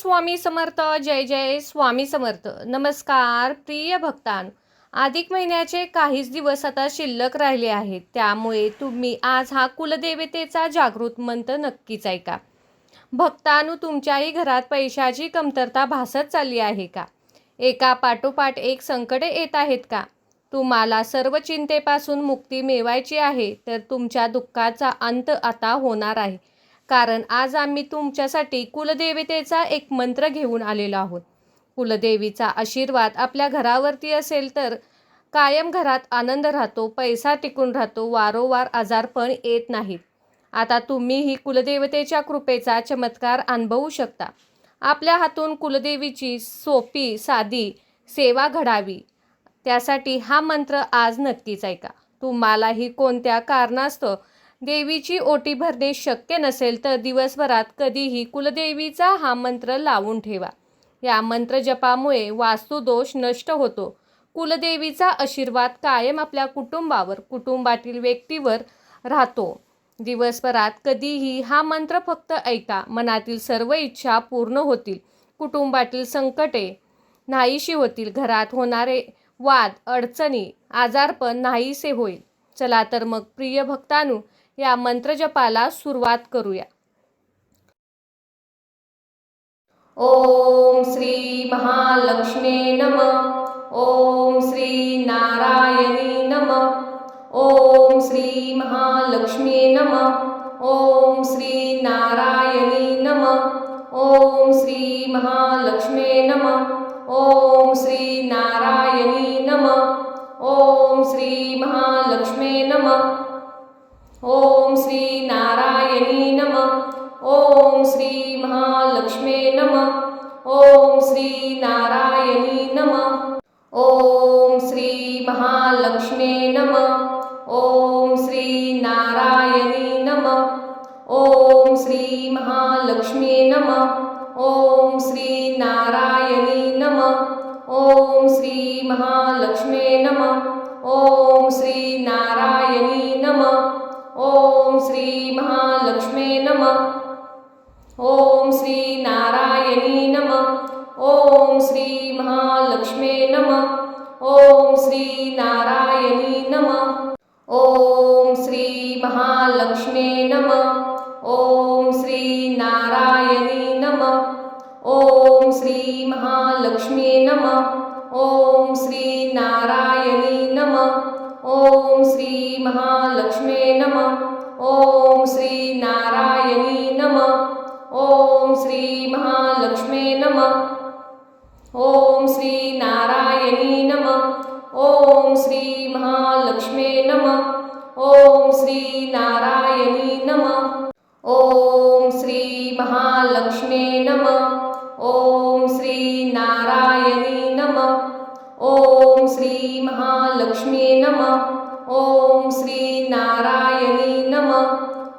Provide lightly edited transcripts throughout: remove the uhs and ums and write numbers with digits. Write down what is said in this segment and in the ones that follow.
स्वामी समर्थ. जय जय स्वामी समर्थ. नमस्कार प्रिय भक्तांनो, अधिक महिन्याचे काहीच दिवस आता शिल्लक राहिले आहेत. त्यामुळे तुम्ही आज हा कुलदेवतेचा जागृत मंत्र नक्कीच ऐका. भक्तांनो, तुमच्याही घरात पैशाची कमतरता भासत चालली आहे का? एका पाठोपाठ एक संकटे येत आहेत का? तुम्हाला सर्व चिंतेपासून मुक्ती मिळवायची आहे, तर तुमच्या दुःखाचा अंत आता होणार आहे. कारण आज आम्ही तुमच्यासाठी कुलदेवतेचा एक मंत्र घेऊन आलेलो आहोत. कुलदेवीचा आशीर्वाद आपल्या घरावरती असेल तर कायम घरात आनंद राहतो, पैसा टिकून राहतो, वारंवार आजारपण येत नाहीत. आता तुम्ही ही कुलदेवतेच्या कृपेचा चमत्कार अनुभवू शकता. आपल्या हातून कुलदेवीची सोपी साधी सेवा घडावी, त्यासाठी हा मंत्र आज नक्कीच ऐका. तुम्हालाही कोणत्या कारणास्तव देवीची ओटी भरणे शक्य नसेल तर दिवसभरात कधीही कुलदेवीचा हा मंत्र लावून ठेवा. या मंत्र जपामुळे वास्तुदोष नष्ट होतो. कुलदेवीचा आशीर्वाद कायम आपल्या कुटुंबावर, कुटुंबातील व्यक्तीवर राहतो. दिवसभरात कधीही हा मंत्र फक्त ऐका. मनातील सर्व इच्छा पूर्ण होतील, कुटुंबातील संकटे नाहीशी होतील, घरात होणारे वाद, अडचणी, आजारपण नाहीसे होईल. चला तर मग प्रिय भक्तांनो, या मंत्रजपाला सुरुवात करूया. ओम श्री महालक्ष्मी नमः. ओम श्री नारायणी नमः. ओम श्री महालक्ष्मी नमः. ओम श्री नारायणी नमः. ओम श्री महालक्ष्मी नमः. ओम श्री नारायणी नमः. ओम श्री महालक्ष्मी नमः. ओम श्री नारायणी नमः. ओम श्री महालक्ष्मी नमः. ओम श्री नारायणी नमः. ओम श्री महालक्ष्मी नमः. ओम श्री नारायणी नमः. ओम श्री महालक्ष्मी नमः. ओम श्री नारायणी नमः. ओम श्री महालक्ष्मी नमः. ओम श्री नारायणी नमः. ओम श्री महालक्ष्मी नमः. ओम श्री नारायणी नमः. ओम श्री महालक्ष्मी नमः. ओम श्री नारायणी नमः. ओम श्री महालक्ष्मी नमः. ओम श्री नारायणी नमः. ओम श्री महालक्ष्मी नमः. ओम श्री नारायणी नमः. ओम श्री महालक्ष्मी नमः. ओम श्री नारायणी नमः. ओम श्री महालक्ष्मी नमः. ओम श्री नारायणी नमः. ओम श्री महालक्ष्मी नमः. ओम श्री नारायणी नमः. ओम श्री महालक्ष्मी नमः. ओम श्री नारायणी नमः. ओम श्री महालक्ष्मी नमः. ओम श्री नारायणी नमः.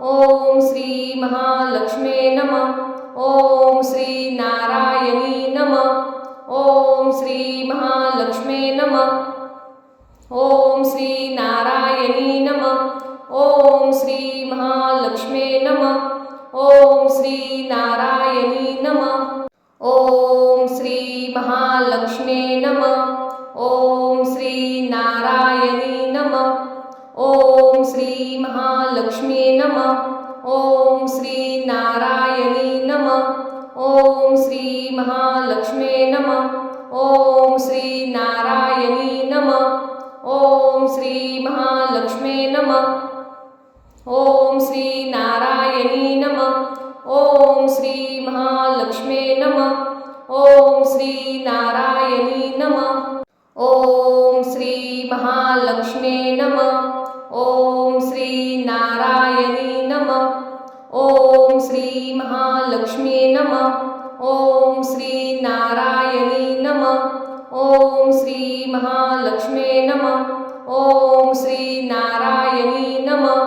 ओम श्री महालक्ष्मी नमः. ओम श्री नारायणी नमः. ओम श्री महालक्ष्मी नमः. ओम श्री नारायणी नमः. ओम श्री महालक्ष्मी नमः. ओम श्री नारायणी नमः. ओम श्री महालक्ष्मी नमः. ओम श्री नारायणी नमः. ओम श्री महालक्ष्मी नमः. ओम श्री नारायणी नमः. ओम श्री महालक्ष्मी नमः. ओम श्री नारायणी नमः. ओम श्री महालक्ष्मी नमः. ओम श्री नारायणी नमः. ओम श्री महालक्ष्मी नमः. ओम श्री नारायणी नमः. ओम श्री महालक्ष्मी नमः. ओम श्री नारायणी नमः. ओम श्री महालक्ष्मी नमः. ओम श्री नारायणी नमः. ओम श्री महालक्ष्मी नमः. ओम श्री नारायणी नमः.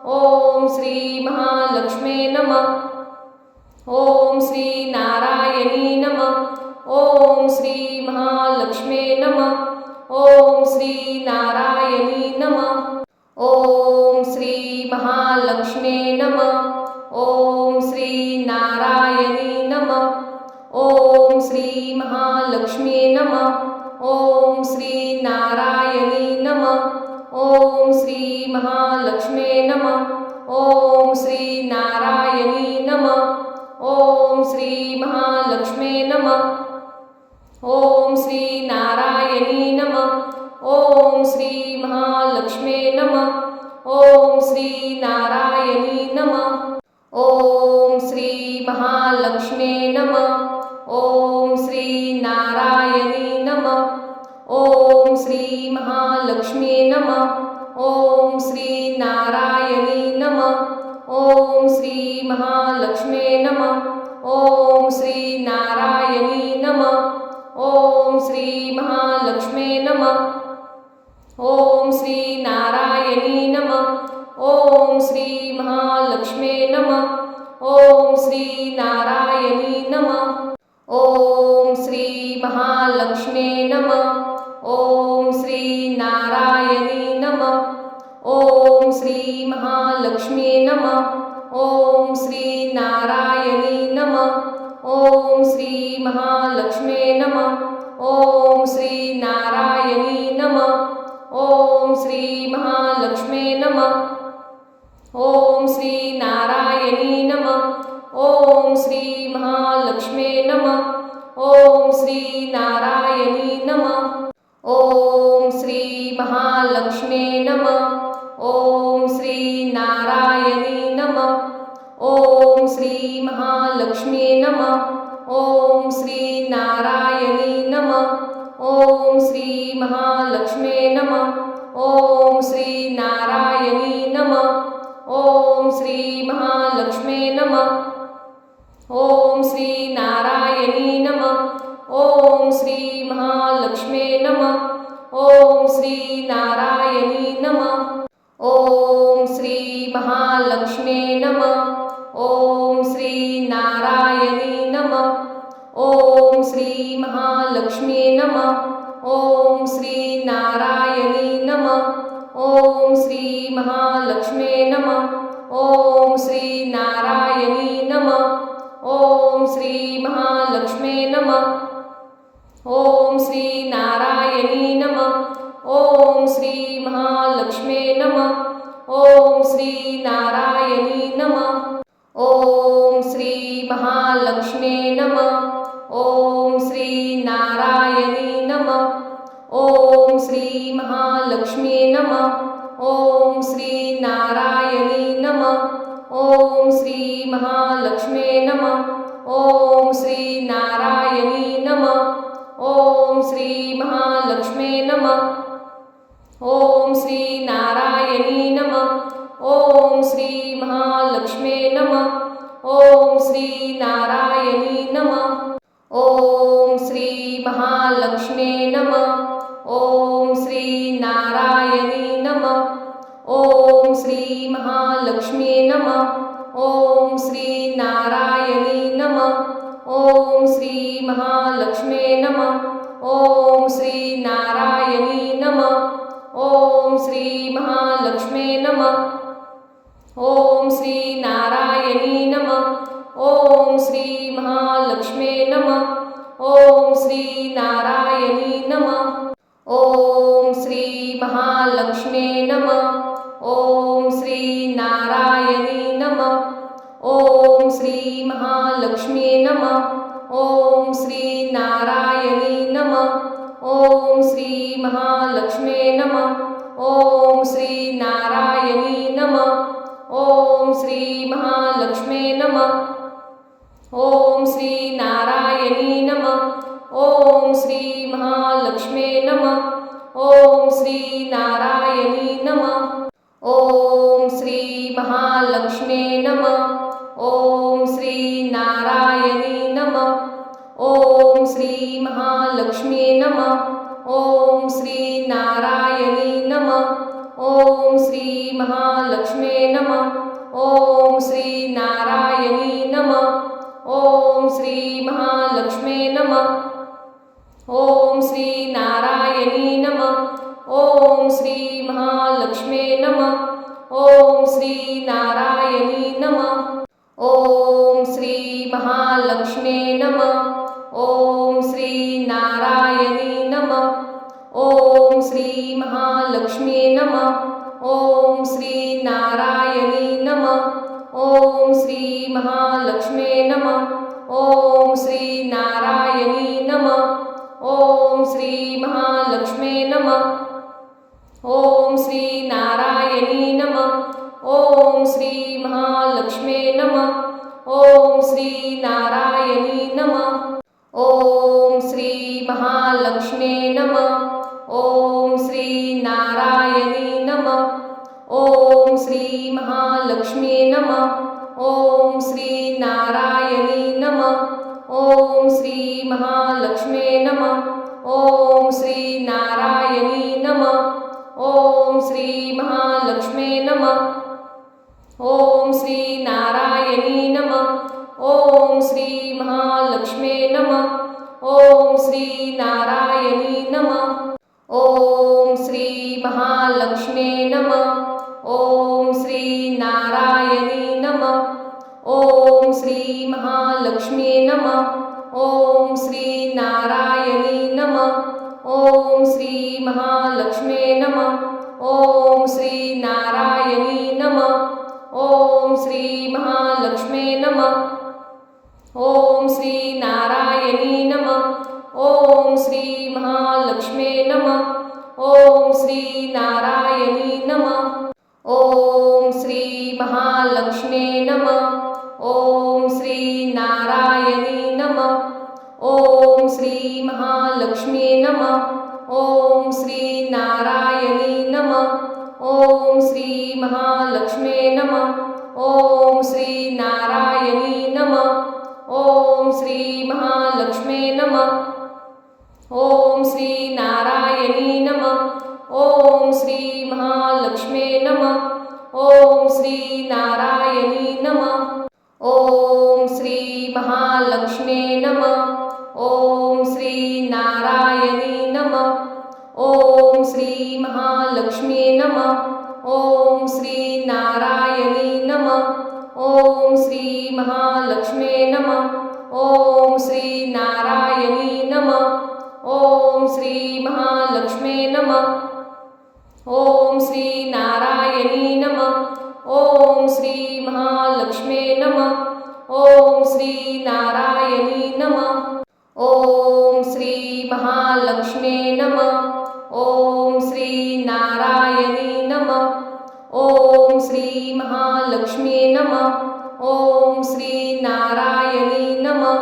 ओम श्री महालक्ष्मी नमः. ओम श्री नारायणी नमः. ओम श्री महालक्ष्मी नमः. ओम श्री नारायणी नमः. ओम श्री महालक्ष्मी नमः. ओम श्री नारायणी नमः. श्री महालक्ष्मी नमः. ओम श्री नारायणी नमः. ओम श्री महालक्ष्मी नमः. ओम श्री नारायणी नमः. ओम श्री महालक्ष्मी नमः. ओम श्री नारायणी नमः. ओम श्री महालक्ष्मी नमः. ओम श्री नारायणी नमः. ओम श्री महालक्ष्मी नमः. ओम श्री नारायणी नमः. ओम श्री महालक्ष्मी नमः. ओम श्री नारायणी नमः. ओम श्री महालक्ष्मी नमः. ओम श्री नारायणी नमः. ओम श्री महालक्ष्मी नमः. ओम श्री नारायणी नमः. ओम श्री महालक्ष्मी नमः. ओम श्री नारायणी नमः. ओम श्री महालक्ष्मी नमः. ओम श्री नारायणी नमः. ओम श्री महालक्ष्मी नमः. ओम श्री नारायणी नमः. ओम श्री महालक्ष्मी नमः. ओम श्री नारायणी नमः. ओम श्री महालक्ष्मी नमः. ओम श्री नारायणी नमः. ओम श्री महालक्ष्मी नमः. ओम श्री नारायणी नमः. ओम श्री महालक्ष्मी नमः. ओम श्री नारायणी नमः. ओम श्री महालक्ष्मी नमः. ओम श्री नारायणी नमः. ओम श्री महालक्ष्मी नमः. ओम श्री नारायणी नमः. ओम श्री महालक्ष्मी नमः. ओम श्री नारायणी नमः. ओम श्री महालक्ष्मी नमः. ओम श्री नारायणी नमः. ओम श्री महालक्ष्मी नमः. ओम श्री नारायणी नमः. ओम श्री महालक्ष्मी नमः. ओम श्री नारायणी नमः. ओम श्री महालक्ष्मी नमः. ओम श्री नारायणी नमः. ओम श्री महालक्ष्मी नमः. ओम श्री नारायणी नमः. ओम श्री महालक्ष्मी नमः. ओम श्री नारायणी नमः. ओम श्री महालक्ष्मी नमः. ओम श्री नारायणी नमः. ओम श्री महालक्ष्मी नमः. ओम श्री नारायणी नमः. ओम श्री महालक्ष्मी नमः. ओम श्री नारायणी नमः. ओम श्री महालक्ष्मी नमः. ओम श्री नारायणी नमः. ओम श्री महालक्ष्मी नमः. ओम श्री नारायणी नमः. ओम श्री महालक्ष्मी नमः. ओम श्री नारायणी नमः. ओम श्री महालक्ष्मी नमः. ओम श्री नारायणी नमः. ओम श्री महालक्ष्मी नमः. ओम श्री नारायणी नमः. ओम श्री महालक्ष्मी नमः. ओम श्री नारायणी नमः. ओम श्री महालक्ष्मी नमः. ओम श्री नारायणी नमः. ओम श्री महालक्ष्मी नमः. ओम श्री नारायणी नमः. ओम श्री महालक्ष्मी नमः. ओम श्री नारायणी नमः. ओम श्री महालक्ष्मी नमः. ओम श्री नारायणी नमः. ओम श्री महालक्ष्मी नमः. ओम श्री नारायणी नमः. ओम श्री महालक्ष्मी नमः. ओम श्री नारायणी नमः. ओम श्री महालक्ष्मी नमः. ओम श्री नारायणी नमः. ओम श्री महालक्ष्मी नमः. ओम श्री नारायणी नमः. ओम श्री महालक्ष्मी नमः. ओम श्री नारायणी नमः. ओम श्री महालक्ष्मी नमः. ओम श्री नारायणी नमः. ओम श्री महालक्ष्मी नमः. ओम श्री नारायणी नमः. ओम श्री महालक्ष्मी नमः. ओम श्री नारायणी नमः। ओम श्री महालक्ष्मी नमः। ओम श्री नारायणी नमः। ओम श्री महालक्ष्मी नमः। ओम श्री नारायणी नमः। ओम श्री महालक्ष्मी नमः। ओम श्री नारायणी नमः। ओम श्री महालक्ष्मी नमः। ओम श्री नारायणी नमः। ओम श्री महालक्ष्मी नमः। ओम श्री नारायणी नमः। ओम श्री महालक्ष्मी नमः। ओम श्री नारायणी नमः। ओम श्री महालक्ष्मी नमः। ओम श्री नारायणी नमः। ओम श्री महालक्ष्मी नमः। ओम श्री नारायणी नमः। ओम श्री महालक्ष्मी नमः। ओम श्री नारायणी नमः। ओम श्री महालक्ष्मी नमः। ओम श्री नारायणी नमः। ओम श्री महालक्ष्मी नमः। ओम श्री नारायणी नमः। ओम श्री महालक्ष्मी नमः। ओम श्री नारायणी नमः। ओम श्री महालक्ष्मी नमः। ओम श्री नारायणी नमः। ओम श्री महालक्ष्मी नमः। ओम श्री नारायणी नमः। ओम श्री महालक्ष्मी नमः। ओम श्री नारायणी नमः। ओम श्री महालक्ष्मी नमः। ओम श्री नारायणी नमः। ओम श्री महालक्ष्मी नमः। ओम श्री नारायणी नमः। ओम श्री महालक्ष्मी नमः। ओम श्री नारायणी नमः। ओम श्री महालक्ष्मी नमः। ओम श्री नारायणी नमः। ओम श्री महालक्ष्मी नमः। ओम श्री नारायणी नमः। ओम श्री महालक्ष्मी नमः। ओम श्री नारायणी नमः। ओम श्री महालक्ष्मी नमः। ओम श्री नारायणी नमः।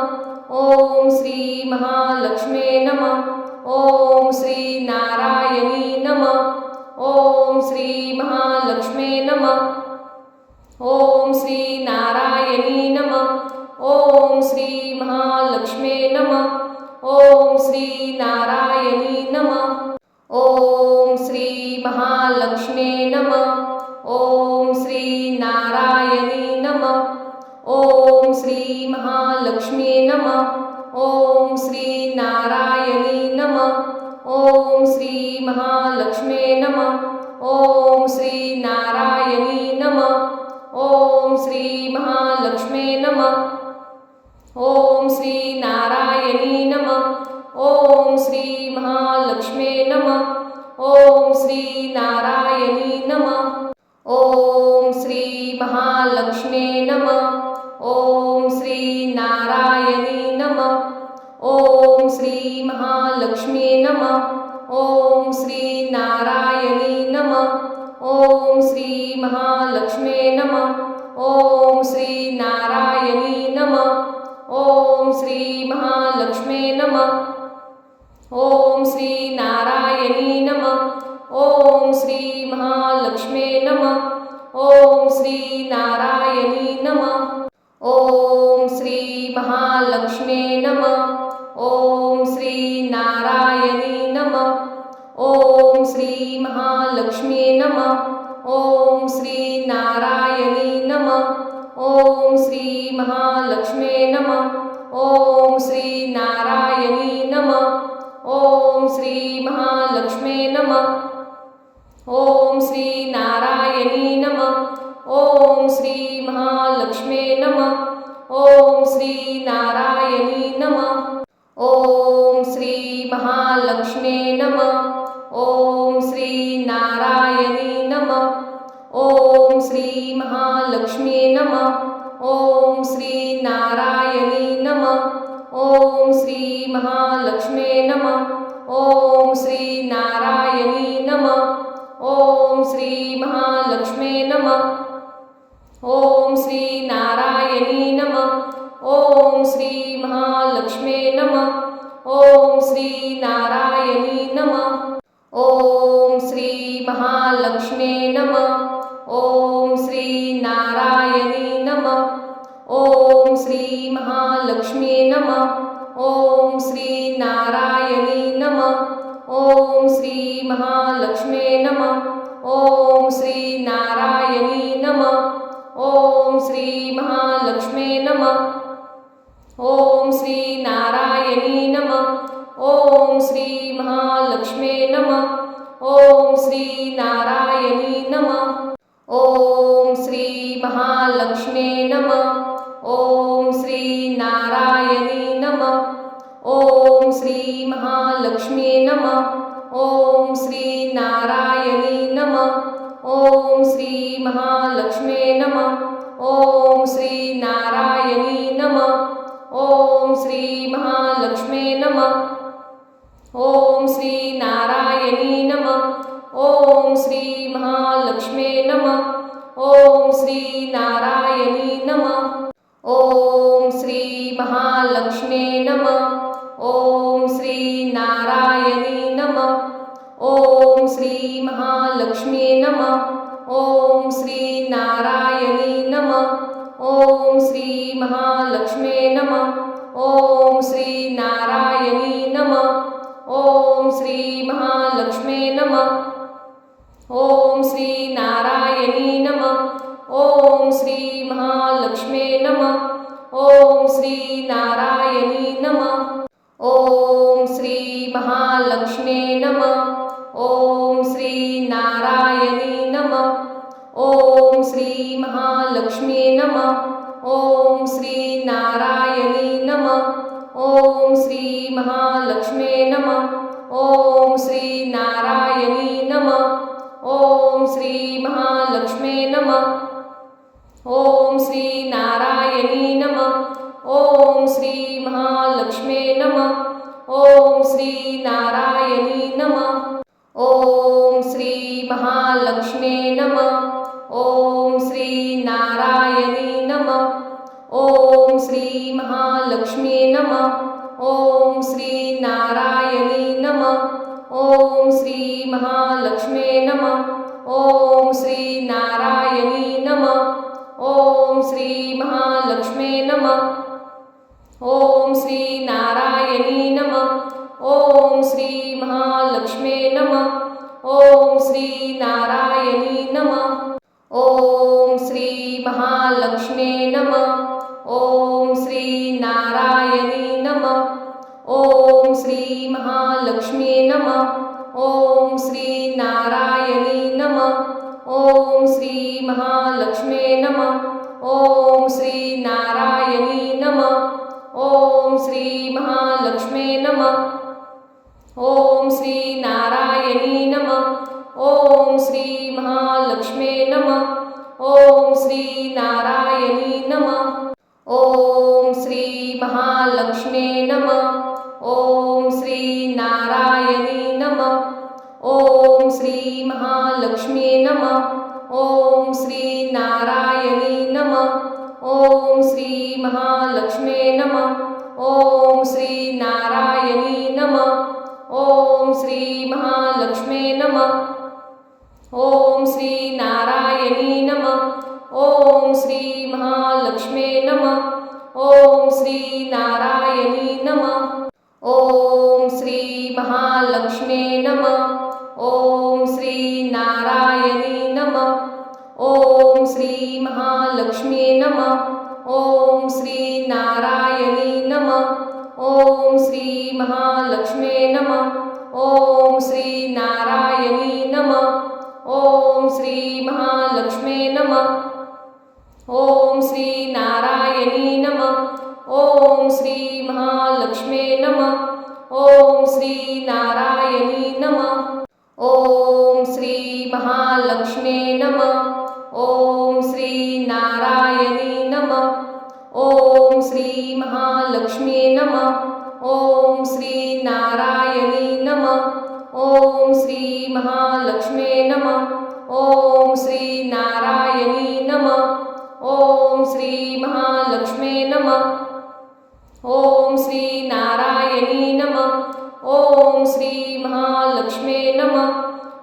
ओम श्री महालक्ष्मी नमः। ओम श्री नारायणी नमः। ओम श्री महालक्ष्मी नमः। ओम श्री नारायणी नमः। ओम श्री महालक्ष्मी नमः। ओम श्री नारायणी नमः। ओम श्री महालक्ष्मी नमः। ओम श्री नारायणी नमः। ओम श्री महालक्ष्मी नमः। ओम श्री नारायणी नमः। ओम श्री महालक्ष्मी नमः। ओम श्री नारायणी नमः। ओम श्री महालक्ष्मी नमः। ओम श्री नारायणी नमः। ओम श्री महालक्ष्मी नमः। ओम श्री नारायणी नमः। ओम श्री महालक्ष्मी नमः। ओम श्री नारायणी नमः। ओम श्री महालक्ष्मी नमः। ओम श्री नारायणी नमः। ओम श्री महालक्ष्मी नमः। ओम श्री नारायणी नमः। ओम श्री महालक्ष्मी नमः। ओम श्री नारायणी नमः। ओम श्री महालक्ष्मी नमः। ओम श्री नारायणी नमः। ओम श्री महालक्ष्मी नमः। ओम श्री नारायणी नमः। ओम श्री महालक्ष्मी नमः। ओम श्री नारायणी नमः। ओम श्री महालक्ष्मी नमः। ओम श्री नारायणी नमः। ओम श्री महालक्ष्मी नमः। ओम श्री नारायणी नमः। ओम श्री महालक्ष्मी नमः। ओम श्री नारायणी नमः। ओम श्री महालक्ष्मी नमः। ओम श्री नारायणी नमः। ओम श्री महालक्ष्मी नमः। ओम श्री नारायणी नमः। ओम श्री महालक्ष्मी नमः। ओम श्री नारायणी नमः। ओम श्री महालक्ष्मी नमः। ओम श्री नारायणी नमः। ओम श्री महालक्ष्मी नमः। ओम श्री नारायणी नमः। ओम श्री महालक्ष्मी नमः। ओम श्री नारायणी नमः। ओम श्री महालक्ष्मी नमः। ओम श्री नारायणी नमः। ओम श्री महालक्ष्मी नमः। ओम श्री नारायणी नमः। ओम श्री महालक्ष्मी नमः। ओम श्री नारायणी नमः। ओम श्री महालक्ष्मी नमः। ओम श्री नारायणी नमः। ओम श्री महालक्ष्मी नमः। ओम श्री नारायणी नमः। ओम श्री महालक्ष्मी नमः। ओम श्री नारायणी नमः। ओम श्री महालक्ष्मी नमः। ओम श्री नारायणी नमः। ओम श्री महालक्ष्मी नमः। ओम श्री नारायणी नमः। ओम श्री महालक्ष्मी नमः। ओम श्री नारायणी नमः। ओम श्री महालक्ष्मी नमः। ओम श्री नारायणी नमः। ओम श्री महालक्ष्मी नमः। ओम श्री नारायणी नमः। ओम श्री महालक्ष्मी नमः। ओम श्री नारायणी नमः। ओम श्री महालक्ष्मी नमः। ओम श्री नारायणी नमः। ओम श्री महालक्ष्मी नमः। ओम श्री नारायणी नमः। ओम श्री महालक्ष्मी नमः। ओम श्री नारायणी नमः। ओम श्री महालक्ष्मी नमः। ओम श्री नारायणी नमः। ओम श्री महालक्ष्मी नमः। ओम श्री नारायणी नमः। ओम श्री महालक्ष्मी नमः। ओम श्री नारायणी नमः। ओम श्री महालक्ष्मी नमः। ओम श्री नारायणी नमः। ओम श्री महालक्ष्मी नमः। ओम श्री नारायणी नमः। ओम श्री महालक्ष्मी नमः। ओम श्री नारायणी नमः। ओम श्री महालक्ष्मी नमः। ओम श्री नारायणी नमः। ओम श्री महालक्ष्मी नमः। ओम श्री नारायणी नमः। ओम श्री महालक्ष्मी नमः। ओम श्री नारायणी नमः। ओम श्री महालक्ष्मी नमः। ओम श्री नारायणी नमः। ओम श्री महालक्ष्मी नमः। ओम श्री नारायणी नमः। ओम श्री महालक्ष्मी नमः। ओम श्री नारायणी नमः। ओम श्री महालक्ष्मी नमः। ओम श्री नारायणी नमः। ओम श्री महालक्ष्मी नमः। ओम श्री नारायणी नमः। ओम श्री महालक्ष्मी नमः। ओम श्री नारायणी नमः। ओम श्री महालक्ष्मी नमः। ओम श्री नारायणी नमः। ओम श्री महालक्ष्मी नमः। ओम श्री नारायणी नमः। ओम श्री महालक्ष्मी नमः। ओम श्री नारायणी नमः। ओम श्री महालक्ष्मी नमः। ओम श्री नारायणी नमः। ओम श्री महालक्ष्मी नमः। ओम श्री नारायणी नमः। ओम श्री महालक्ष्मी नमः। ओम श्री नारायणी नमः। ओम श्री महालक्ष्मी नमः। ओम श्री नारायणी नमः। ओम श्री महालक्ष्मी नमः। ओम श्री नारायणी नमः। ओम श्री महालक्ष्मी नमः। ओम श्री नारायणी नमः। ओम श्री महालक्ष्मी नमः। ओम श्री नारायणी नमः। ओम श्री महालक्ष्मी नमः। ओम श्री नारायणी नमः। ओम श्री महालक्ष्मी नमः।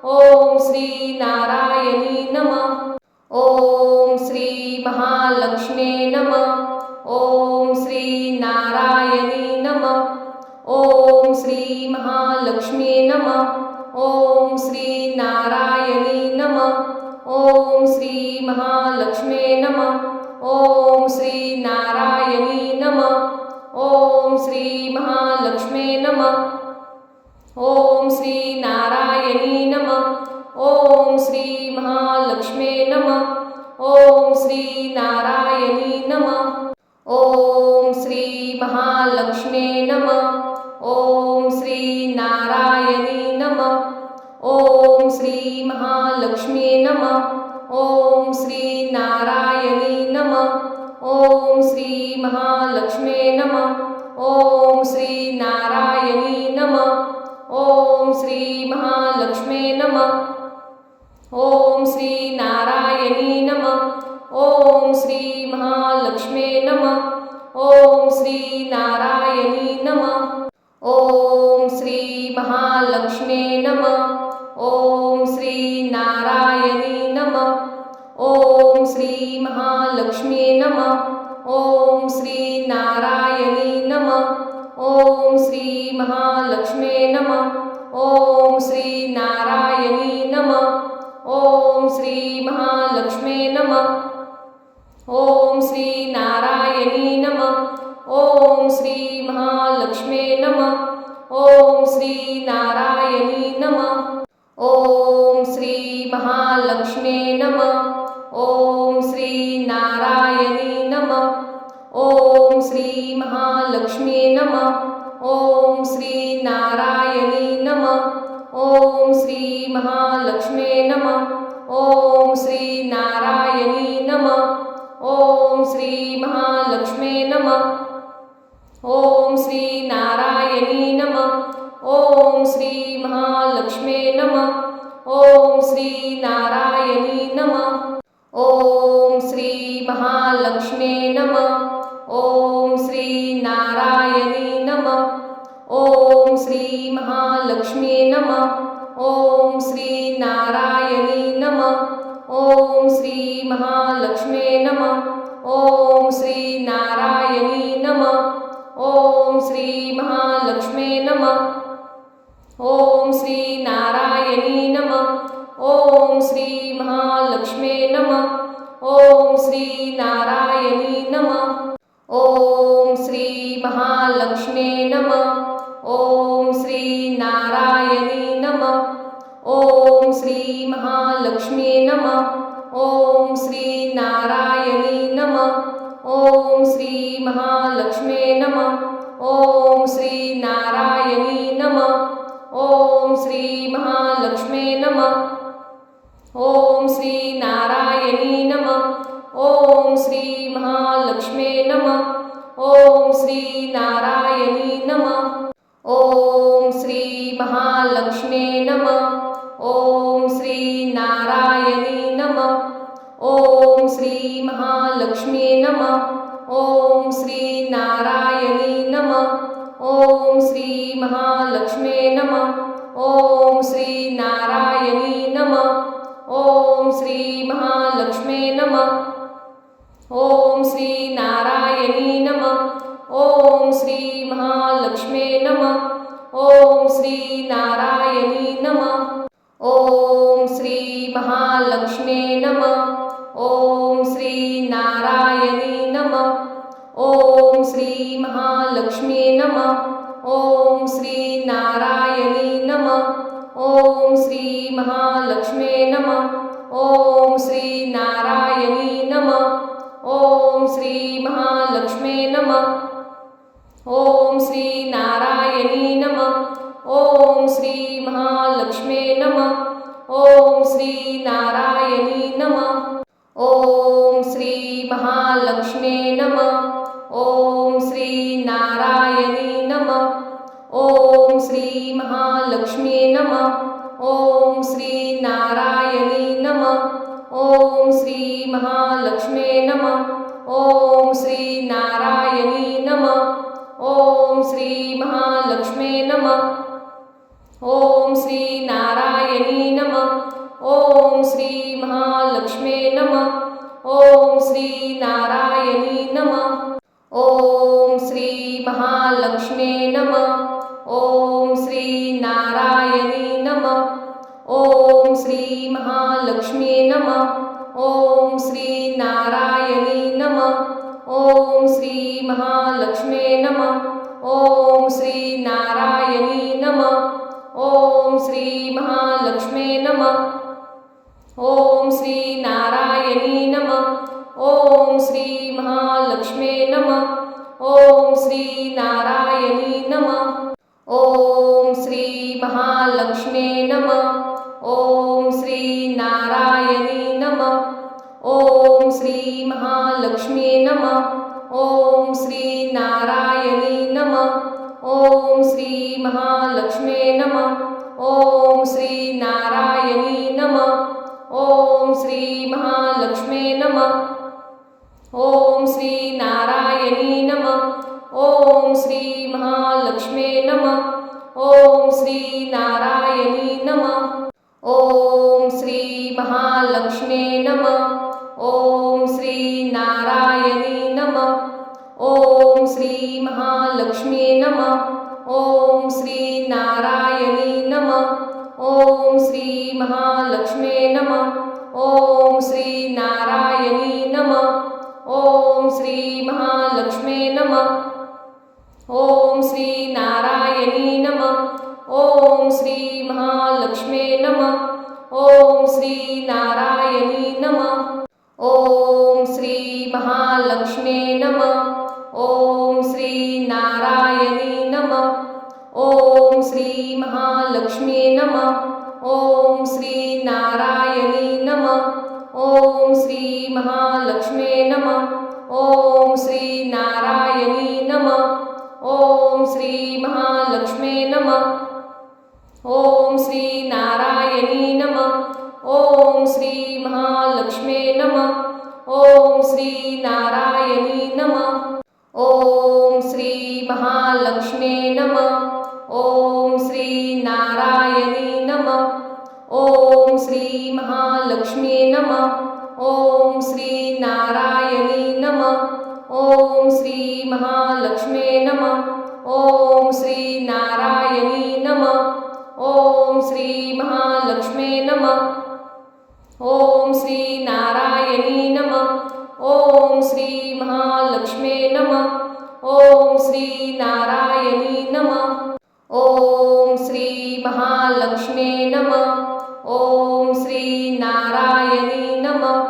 ओम श्री नारायणी नमः। ओम श्री महालक्ष्मी नमः। ओम श्री नारायणी नमः। ओम श्री महालक्ष्मी नमः। ओम श्री नारायणी नमः। ओम श्री महालक्ष्मी नमः। ओम श्री नारायणी नमः। ओम श्री महालक्ष्मी नमः। ओम श्री नारायणी नमः। ओम श्री महालक्ष्मी नमः। ओम श्री नारायणी नमः। ओम श्री महालक्ष्मी नमः। ओम श्री नारायणी नमः। ओम श्री महालक्ष्मी नमः। ओम श्री नारायणी नमः। ओम श्री महालक्ष्मी नमः। ओम श्री नारायणी नमः। ओम श्री महालक्ष्मी नमः। ओम श्री नारायणी नमः। ओम श्री महालक्ष्मी नमः। ओम श्री नारायणी नमः। ओम श्री महालक्ष्मी नमः। ओम श्री नारायणी नमः। ओम श्री महालक्ष्मी नमः। ओम श्री नारायणी नमः। ओम श्री महालक्ष्मी नमः। ओम श्री नारायणी नमः। ओम श्री महालक्ष्मी नमः। ओम श्री नारायणी नमः। ओम श्री महालक्ष्मी नमः। ओम श्री नारायणी नमः। ओम श्री महालक्ष्मी नमः। ओम श्री नारायणी नमः। ओम श्री महालक्ष्मी नमः। ओम श्री नारायणी नमः। ओम श्री महालक्ष्मी नमः। ओम श्री नारायणी नमः। ओम श्री महालक्ष्मी नमः। ओम श्री नारायणी नमः। ओम श्री महालक्ष्मी नमः। ओम श्री नारायणी नमः। ओम श्री महालक्ष्मी नमः। ओम श्री नारायणी नमः। ओम श्री महालक्ष्मी नमः। ओम श्री नारायणी नमः। ओम श्री महालक्ष्मी नमः। ओम श्री नारायणी नमः। ओम श्री महालक्ष्मी नमः। ओम श्री नारायणी नमः। ओम श्री महालक्ष्मी नमः। ओम श्री नारायणी नमः। ओम श्री महालक्ष्मी नमः। ओम श्री नारायणी नमः। ओम श्री महालक्ष्मी नमः। ओम श्री नारायणी नमः। ओम श्री महालक्ष्मी नमः। ओम श्री नारायणी नमः। ओम श्री महालक्ष्मी नमः। ओम श्री नारायणी नमः। ओम श्री महालक्ष्मी नमः। ओम श्री नारायणी नमः। ओम श्री महालक्ष्मी नमः। ओम श्री नारायणी नमः। ओम श्री महालक्ष्मी नमः। ओम श्री नारायणी नमः। ओम श्री महालक्ष्मी नमः। ओम श्री नारायणी नमः। ओम श्री महालक्ष्मी नमः। ओम श्री नारायणी नमः। ओम श्री महालक्ष्मी नमः। ओम श्री नारायणी नमः। ओम श्री महालक्ष्मी नमः। ओम श्री नारायणी नमः। ओम श्री महालक्ष्मी नमः। ओम श्री नारायणी नमः। ओम श्री महालक्ष्मी नमः। ओम श्री नारायणी नमः। ओम श्री महालक्ष्मी नमः। ओम श्री नारायणी नमः। ओम श्री महालक्ष्मी नमः। ओम श्री नारायणी नमः। ओम श्री महालक्ष्मी नमः। ओम श्री नारायणी नमः। ओम श्री महालक्ष्मी नमः। ओम श्री नारायणी नमः। ओम श्री महालक्ष्मी नमः। ओम श्री नारायणी नमः। ओम श्री महालक्ष्मी नमः। ओम श्री नारायणी नमः। ओम श्री महालक्ष्मी नमः। ओम श्री नारायणी नमः। महालक्ष्मे नमः. ओम श्री नारायणी नमः. ओम श्री महालक्ष्मे नमः. ओम श्री नारायणी नमः. ओम श्री महालक्ष्मे नमः. ओम श्री नारायणी नमः. ओम श्री महालक्ष्मे नमः. ओम श्री नारायणी नमः. ओम श्री महालक्ष्मे नमः. ओम श्री नारायणी नमः. ओम श्री महालक्ष्मे नमः. ओम श्री नारायणी नमः. ओम श्री महालक्ष्मे नमः. ओम श्री नारायणी नमः. ओम श्री महालक्ष्मे नमः. ओम श्री नारायणी नमः. ओम श्री महालक्ष्मे नमः. ओम श्री नारायणी नमः. ओम श्री महालक्ष्मे नमः. ओम श्री नारायणी नमः. ओम श्री महालक्ष्मे नमः. ओम श्री नारायणी नमः. ओम श्री महालक्ष्मे नमः. ओम श्री नारायणी नमः. ओम श्री महालक्ष्मे नमः. ओम श्री नारायणी नमः. ओम श्री महालक्ष्मे नमः. ओम श्री नारायणी नमः. ओम श्री महालक्ष्मे नमः. ओम श्री नारायणी नमः. ओम श्री महालक्ष्मे नमः. ओम श्री नारायणी नमः. ओम श्री महालक्ष्मे नमः. ओम श्री नारायणी नमः. ओम श्री महालक्ष्मे नमः. ओम श्री नारायणी नमः. ओम श्री महालक्ष्मे नमः. ओम श्री नारायणी नमः. ओम श्री महालक्ष्मे नमः. ओम श्री नारायणी नमः. ओम श्री महालक्ष्मे नमः. ओम श्री नारायणी नमः. ओम श्री महालक्ष्मे नमः. ओम श्री नारायणी नमः. ओम श्री महालक्ष्मे नमः. ओम श्री नारायणी नमः. ओम श्री महालक्ष्मे नमः. ओम श्री नारायणी नमः. ओम श्री महालक्ष्मे नमः. ओम श्री नारायणी नमः. ओम श्री महालक्ष्मे नमः. ओम श्री नारायणी नमः.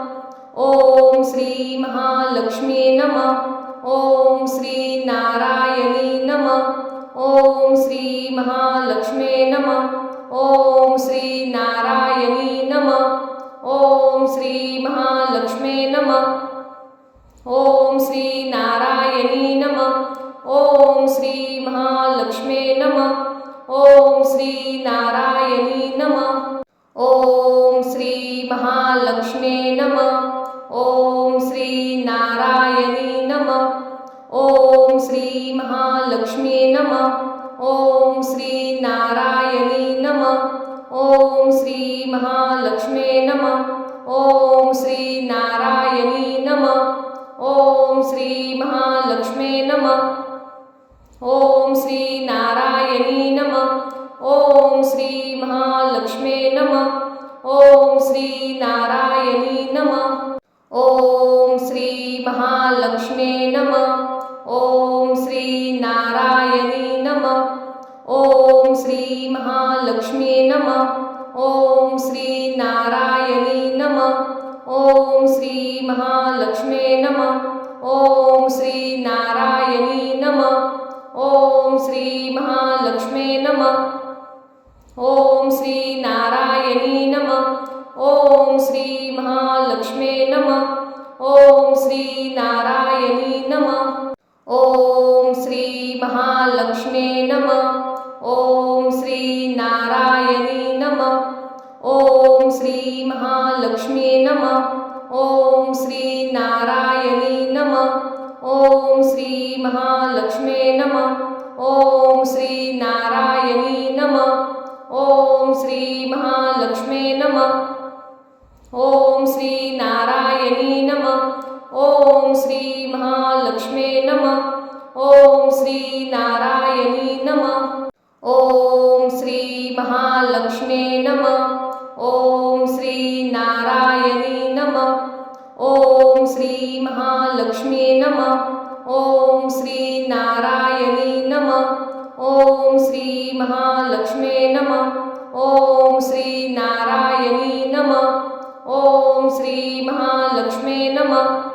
ओम श्री महालक्ष्मे नमः. ओम श्री नारायणी नमः. ओम श्री महालक्ष्मे नमः. ओम श्री नारायणी नमः. ओम श्री महालक्ष्मे नमः. ओम श्री नारायणी नमः. ओम श्री महालक्ष्मे नमः. ओम श्री नारायणी नमः. ओम श्री महालक्ष्मे नमः. ओम श्री नारायणी नमः. ओम श्री महालक्ष्मे नमः. ओम श्री नारायणी नमः. ओम श्री महालक्ष्मे नमः. ओम श्री नारायणी नमः. ओम श्री महालक्ष्मे नमः. ओम श्री नारायणी नमः. ओम श्री महालक्ष्मे नमः. ओम श्री नारायणी नमः. ओम श्री महालक्ष्मे नमः. ओम श्री नारायणी नमः. ओम श्री महालक्ष्मे नमः. ओम श्री नारायणी नमः. ओम श्री महालक्ष्मे नमः. ओम श्री नारायणी नमः. ओम श्री महालक्ष्मे नमः. ओम श्री नारायणी नमः. ओम श्री महालक्ष्मे नमः. ओम श्री नारायणी नमः. ओम श्री महालक्ष्मे नमः. ओम श्री नारायणी नमः. ओम श्री महालक्ष्मे नमः. ओम श्री नारायणी नमः. ओम श्री महालक्ष्मे नमः. ओम श्री नारायणी नमः. ओम श्री महालक्ष्मे नमः. ओम श्री नारायणी नमः. ओम श्री महालक्ष्मे नमः. ओम श्री नारायणी नमः। ओम श्री महालक्ष्मी नमः। ओम श्री नारायणी नमः। ओम श्री महालक्ष्मी नमः। ओम श्री नारायणी नमः। ओम श्री महालक्ष्मी नमः। ओम श्री नारायणी नमः। ओम श्री महालक्ष्मी नमः।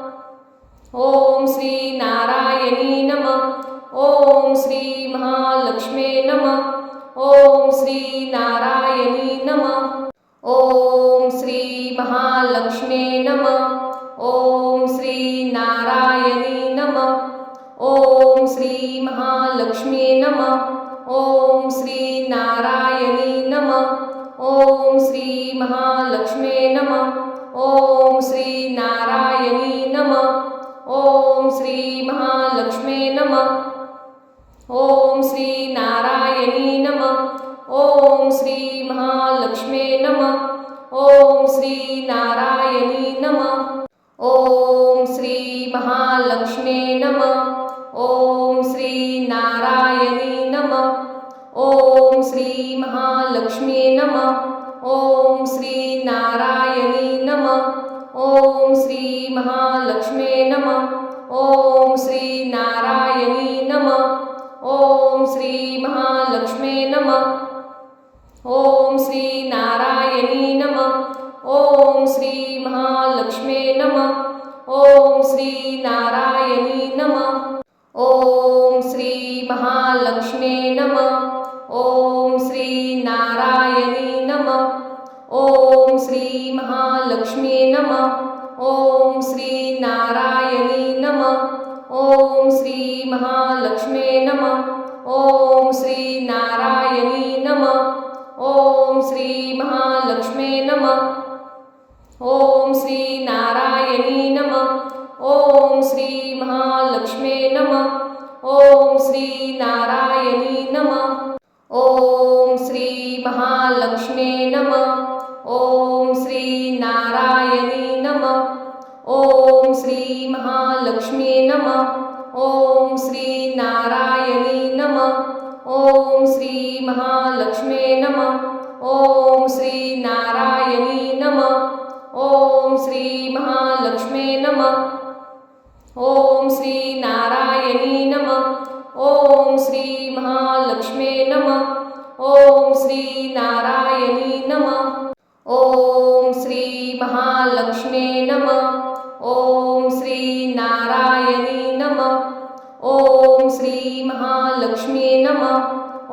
ओम श्री नारायणी नमः। ओम श्री महालक्ष्मी नमः। ओम श्री नारायणी नमः। ओम श्री महालक्ष्मी नमः। ओम श्री नारायणी नमः। ओम श्री महालक्ष्मी नमः। ओम श्री नारायणी नमः। ओम श्री महालक्ष्मी नमः। ओम श्री नारायणी नमः। ओम श्री महालक्ष्मी नमः। ओम श्री नारायणी नमः। ओम श्री महालक्ष्मी नमः। ओम श्री नारायणी नमः। ओम श्री महालक्ष्मी नमः। ओम श्री नारायणी नमः। ओम श्री महालक्ष्मी नमः। ओम श्री नारायणी नमः। ओम श्री महालक्ष्मी नमः। ओम श्री नारायणी नमः। ओम श्री महालक्ष्मी नमः। ओम श्री नारायणी नमः। ओम श्री महालक्ष्मी नमः। ओम श्री नारायणी नमः। ओम श्री महालक्ष्मी नमः। ओम श्री नारायणी नमः। ओम श्री महालक्ष्मी नमः। ओम श्री नारायणी नमः। ओम श्री महालक्ष्मी नमः। ओम श्री नारायणी नमः। ओम श्री महालक्ष्मी नमः। ओम श्री नारायणी नमः। ओम श्री महालक्ष्मी नमः। ओम श्री नारायणी नमः। ओम श्री महालक्ष्मी नमः। ओम श्री नारायणी नमः। ओम श्री महालक्ष्मी नमः। ओम श्री नारायणी नमः। ओम श्री महालक्ष्मी नमः। ओम श्री नारायणी नमः। ओम श्री महालक्ष्मी नमः। ओम श्री नारायणी नमः। ओम श्री महालक्ष्मी नमः। ओम श्री नारायणी नमः। ओम श्री महालक्ष्मी नमः। ओम श्री नारायणी नमः। ओम श्री महालक्ष्मी नमः।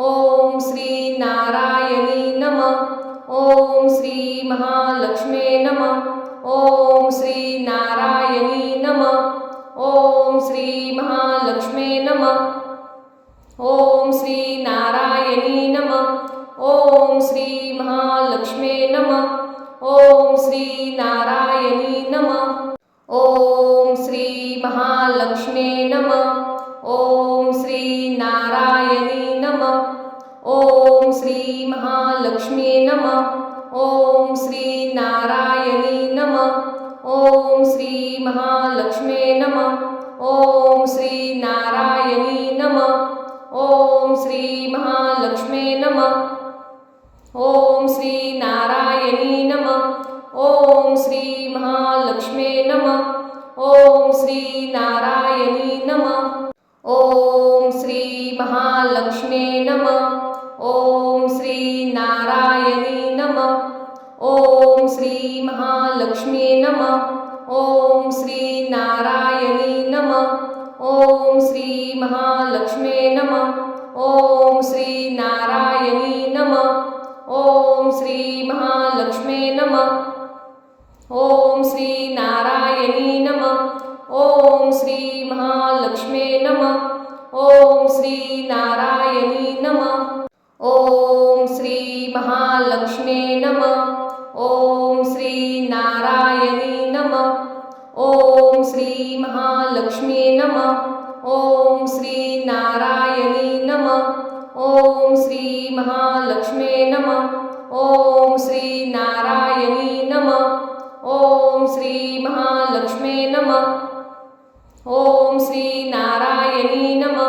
ओम श्री नारायणी नमः। ओम श्री महालक्ष्मी नमः। ओम श्री नारायणी नमः। ओम श्री महालक्ष्मी नमः। ओम श्री नारायणी नमः। ओम श्री महालक्ष्मी नमः। ओम श्री नारायणी नमः। ओम श्री महालक्ष्मी नमः। ओम श्री नारायणी नमः। ओम श्री महालक्ष्मी नमः। ओम श्री नारायणी नमः। ओम श्री महालक्ष्मी नमः। ओम श्री नारायणी नमः। ओम श्री महालक्ष्मी नमः। ओम श्री नारायणी नमः। ओम श्री महालक्ष्मी नमः। ओम श्री नारायणी नमः। ओम श्री महालक्ष्मी नमः। ओम श्री नारायणी नमः। ओम श्री महालक्ष्मी नमः। ओम श्री नारायणी नमः। ओम श्री महालक्ष्मी नमः। ओम श्री नारायणी नमः। ओम श्री महालक्ष्मी नमः। ओम श्री नारायणी नमः। ओम श्री महालक्ष्मी नमः। ओम श्री नारायणी नमः। ओम श्री महालक्ष्मी नमः। ओम श्री नारायणी नमः। ओम श्री महालक्ष्मी नमः। ओम श्री नारायणी नमः। ओम श्री महालक्ष्मी नमः। ओम श्री नारायणी नमः। ओम श्री महालक्ष्मी नमः। ओम श्री नारायणी नमः।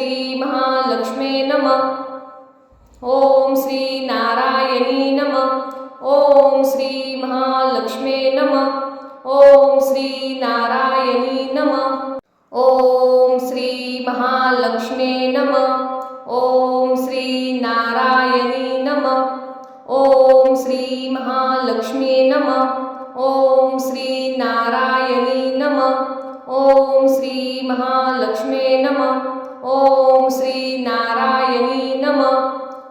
श्री महालक्ष्मे नमः. ओम श्री नारायणी नमः. ओम श्री महालक्ष्मे नमः. ओम श्री नारायणी नमः. ओम श्री महालक्ष्मे नमः. ओम श्री नारायणी नमः. ओम श्री महालक्ष्मी नमः. ओम श्री नारायणी नमः. ओम श्री महालक्ष्मे नमः. ओम श्री नारायणी नमः.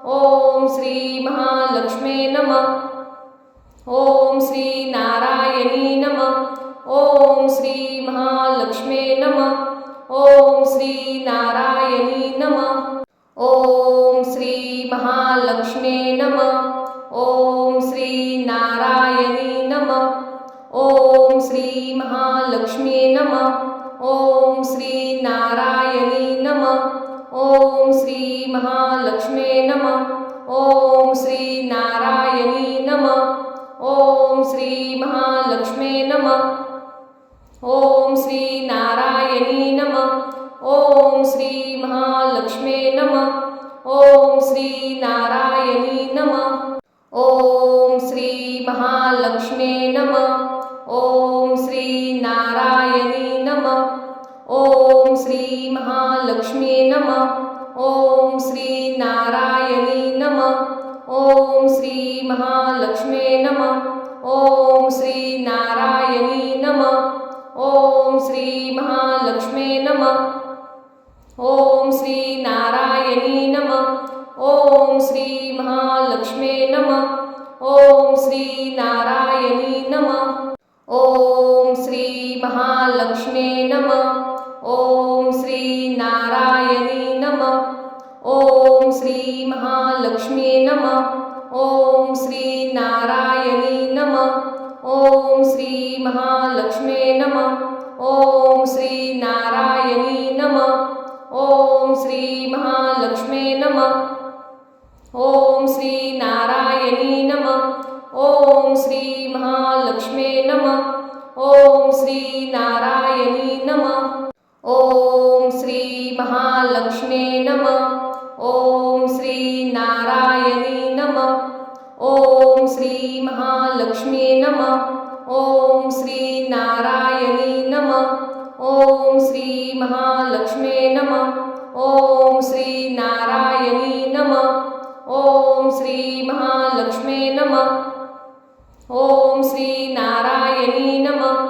ओम श्री श्री महालक्ष्मे नमः. ओम श्री नारायणी नमः. ओम श्री महालक्ष्मे नमः. ओम श्री नारायणी नमः. ओम श्री महालक्ष्मे नमः. ओम श्री नारायणी नमः. ओम श्री महालक्ष्मे नमः. ओम श्री नारायणी नमः. ओम श्री महालक्ष्मे नमः. ओम श्री नारायणी नमः. ओम श्री महालक्ष्मे नमः. ओम श्री नारायणी नमः. ओम श्री महालक्ष्मे नमः. ओम श्री नारायणी नमः. ओम श्री महालक्ष्मे नमः. ओम श्री नारायणी नमः. ओम श्री महालक्ष्मे नमः. ओम श्री नारायणी नमः. ओम श्री महालक्ष्मे नमः. ओम श्री नारायणी नमः. ओम श्री महालक्ष्मे नमः. ओम श्री नारायणी नमः. ओम श्री महालक्ष्मे नमः. ओम श्री नारायणी नमः. ओम श्री महालक्ष्मे नमः. ओम श्री नारायणी नमः. ओम श्री महालक्ष्मे नमः. ओम श्री नारायणी नमः. ओम श्री महालक्ष्मे नमः. ओम श्री नारायणी नमः. ओम श्री महालक्ष्मे नमः. ओम श्री नारायणी नमः. ओम श्री महालक्ष्मे नमः. ओम श्री नारायणी नमः. ओम श्री महालक्ष्मे नमः. ओम श्री नारायणी नमः. ओम श्री महालक्ष्मे नमः. ओम श्री नारायणी नमः. ओम श्री महालक्ष्मे नमः. ओम श्री नारायणी नमः. ओम श्री महालक्ष्मे नमः. ओम श्री नारायणी नमः.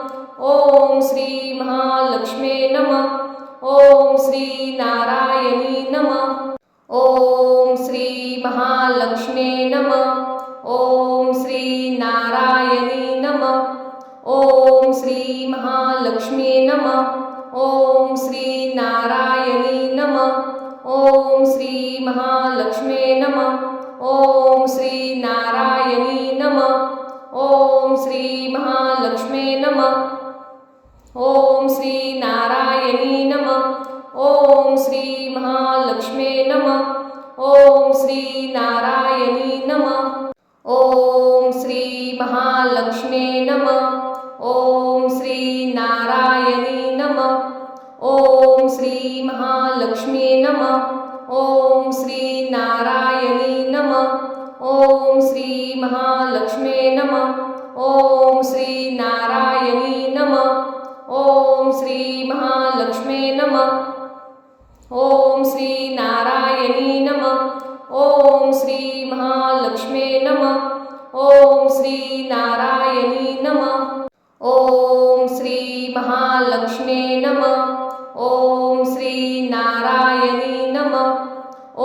ओम श्री महालक्ष्मे नमः. ओम श्री नारायणी नमः. ओम श्री महालक्ष्मे नमः. ओम श्री नारायणी नमः. ओम श्री महालक्ष्मे नमः. ओम श्री नारायणी नमः. ओम श्री महालक्ष्मे नमः. ओम श्री नारायणी नमः. ओम श्री महालक्ष्मे नमः. ओम श्री नारायणी नमः. ओम श्री महालक्ष्मे नमः. ओम श्री नारायणी नमः. ओम श्री महालक्ष्मे नमः. ओम श्री नारायणी नमः. ओम श्री महालक्ष्मे नमः. ओम श्री नारायणी नमः. ओम श्री महालक्ष्मे नमः. ओम श्री नारायणी नमः. ओम श्री महालक्ष्मे नमः. ओम श्री नारायणी नमः. ओम श्री महालक्ष्मे नमः. ओम श्री नारायणी नमः. ओम श्री महालक्ष्मे नमः. ओम श्री नारायणी नमः.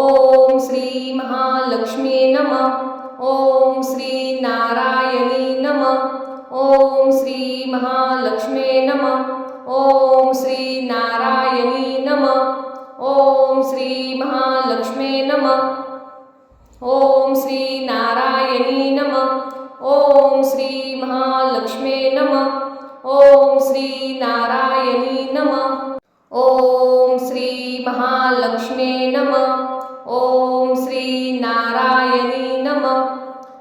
ओम श्री महालक्ष्मे नमः. ओम श्री नारायणी नमः. ओम श्री महालक्ष्मे नमः. ओम श्री नारायणी नमः. ओम श्री महालक्ष्मे नमः. ओम श्री नारायणी नमः. ओम श्री महालक्ष्मे नमः. ओम श्री नारायणी नमः. ओम श्री महालक्ष्मे नमः. ओम श्री नारायणी नमः.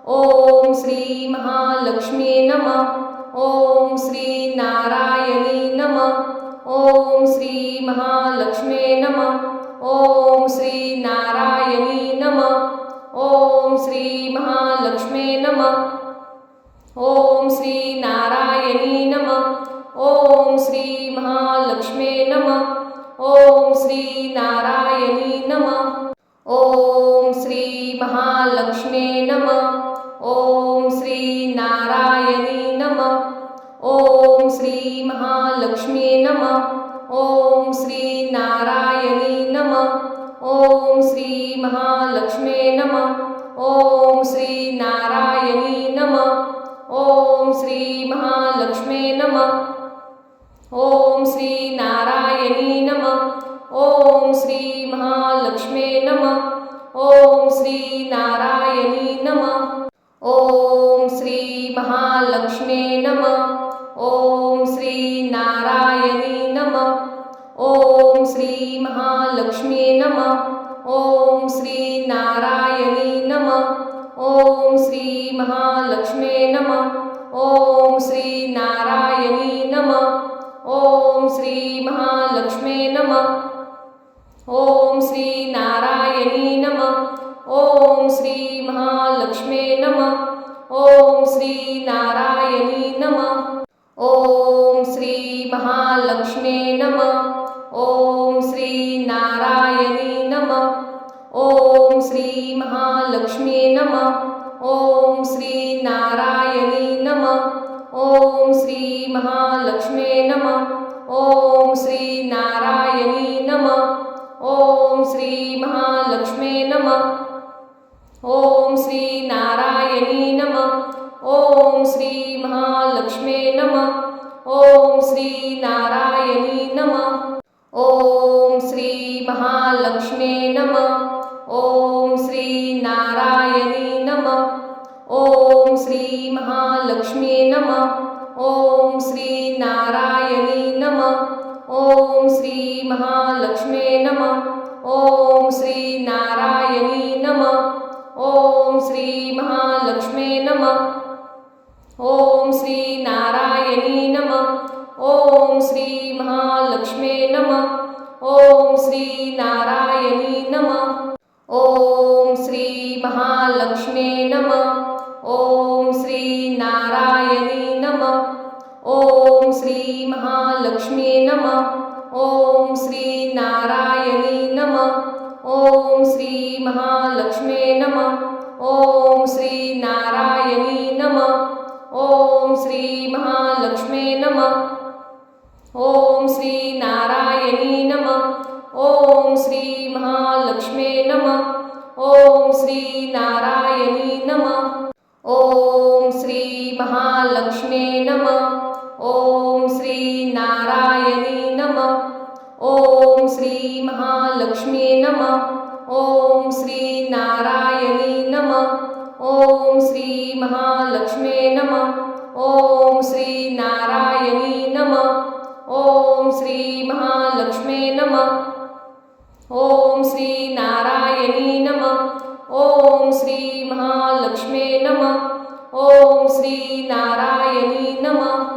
ओम श्री महालक्ष्मे नमः. ओम श्री नारायणी नमः. ओम श्री महालक्ष्मे नमः. ओम श्री नारायणी नमः. ओम श्री महालक्ष्मे नमः. ओम श्री नारायणी नमः. ओम श्री महालक्ष्मे नमः. ओम श्री नारायणी नमः. ओम श्री महालक्ष्मे नमः. ओम श्री नारायणी नमः. ओम श्री महालक्ष्मे नमः. ओम श्री नारायणी नमः. ओम श्री महालक्ष्मे नमः. ओम श्री नारायणी नमः। ओम श्री महालक्ष्मी नमः। ओम श्री नारायणी नमः। ओम श्री महालक्ष्मी नमः। ओम श्री नारायणी नमः। ओम श्री महालक्ष्मी नमः। ओम श्री नारायणी नमः। ओम श्री महालक्ष्मी नमः। ओम श्री नारायणी नमः। ओम श्री महालक्ष्मी नमः। ओम श्री नारायणी नमः। ओम श्री महालक्ष्मी नमः। ओम श्री नारायणी नमः। ओम श्री महालक्ष्मी नमः। ओम श्री नारायणी नमः। ओम श्री महालक्ष्मी नमः। ओम श्री नारायणी नमः। ओम श्री महालक्ष्मी नमः। ओम श्री नारायणी नमः। ओम श्री महालक्ष्मी नमः। ओम श्री नारायणी नमः। ओम श्री महालक्ष्मी नमः। ओम श्री नारायणी नमः। ओम श्री महालक्ष्मी नमः। ओम श्री नारायणी नमः। ओम श्री महालक्ष्मी नमः। ओम श्री नारायणी नमः। ओम श्री महालक्ष्मी नमः। ओम श्री नारायणी नमः। ओम श्री महालक्ष्मी नमः। ओम श्री नारायणी नमः। ओम श्री महालक्ष्मी नमः। ओम श्री नारायणी नमः। ओम श्री महालक्ष्मी नमः। ओम श्री नारायणी नमः। ओम श्री महालक्ष्मी नमः। ओम श्री नारायणी नमः। ओम श्री महालक्ष्मी नमः। ओम श्री नारायणी नमः। ओम श्री महालक्ष्मी नमः। ओम श्री नारायणी नमः। ओम श्री महालक्ष्मी नमः। ओम श्री नारायणी नमः। ओम श्री महालक्ष्मी नमः। ओम श्री नारायणी नमः। ओम श्री महालक्ष्मी नमः। ओम श्री नारायणी नमः। ओम श्री महालक्ष्मी नमः। ओम श्री नारायणी नमः। ओम श्री महालक्ष्मी नमः। ओम श्री नारायणी नमः। ओम श्री महालक्ष्मी नमः। ओम श्री नारायणी नमः। ओम श्री महालक्ष्मी नमः। ओम श्री नारायणी नमः।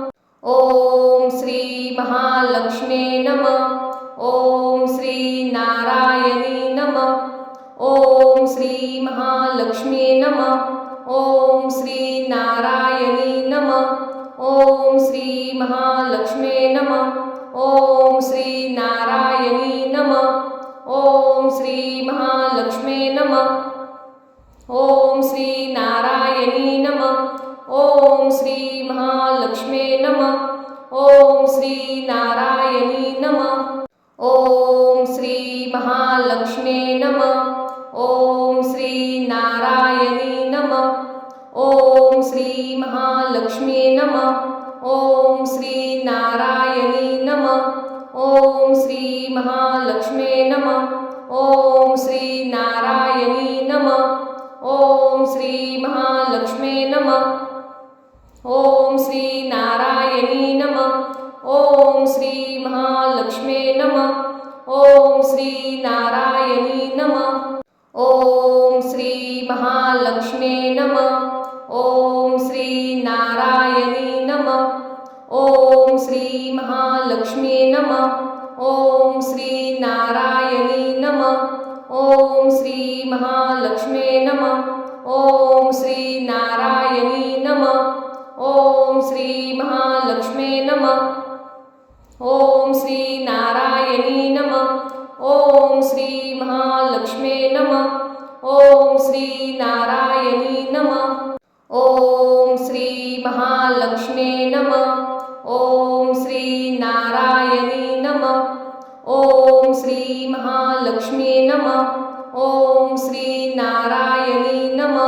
ओम श्री महालक्ष्मी नमः। ओम श्री नारायणी नमः। ओम श्री महालक्ष्मी नमः। ओम श्री नारायणी नमः। ओम श्री महालक्ष्मी नमः। ओम श्री नारायणी नमः। ओम श्री महालक्ष्मी नमः। ओम श्री नारायणी नमः। ओम श्री महालक्ष्मी नमः। ओम श्री नारायणी नमः। ओम श्री महालक्ष्मी नमः। ओम श्री नारायणी नमः। ओम श्री महालक्ष्मी नमः। ओम श्री नारायणी नमः। ओम श्री महालक्ष्मी नमः। ओम श्री नारायणी नमः। ओम श्री महालक्ष्मी नमः। ओम श्री नारायणी नमः। ओम श्री महालक्ष्मी नमः। ओम श्री नारायणी नमः। ओम श्री महालक्ष्मी नमः। ओम श्री नारायणी नमः। ओम श्री महालक्ष्मी नमः। ओम श्री नारायणी नमः। ओम श्री महालक्ष्मी नमः। ओम श्री नारायणी नमः। ओम श्री महालक्ष्मी नमः। ओम श्री नारायणी नमः। ओम श्री महालक्ष्मी नमः। ओम श्री नारायणी नमः। ओम श्री महालक्ष्मी नमः। ओम श्री नारायणी नमः। ओम श्री महालक्ष्मी नमः। ओम श्री नारायणी नमः।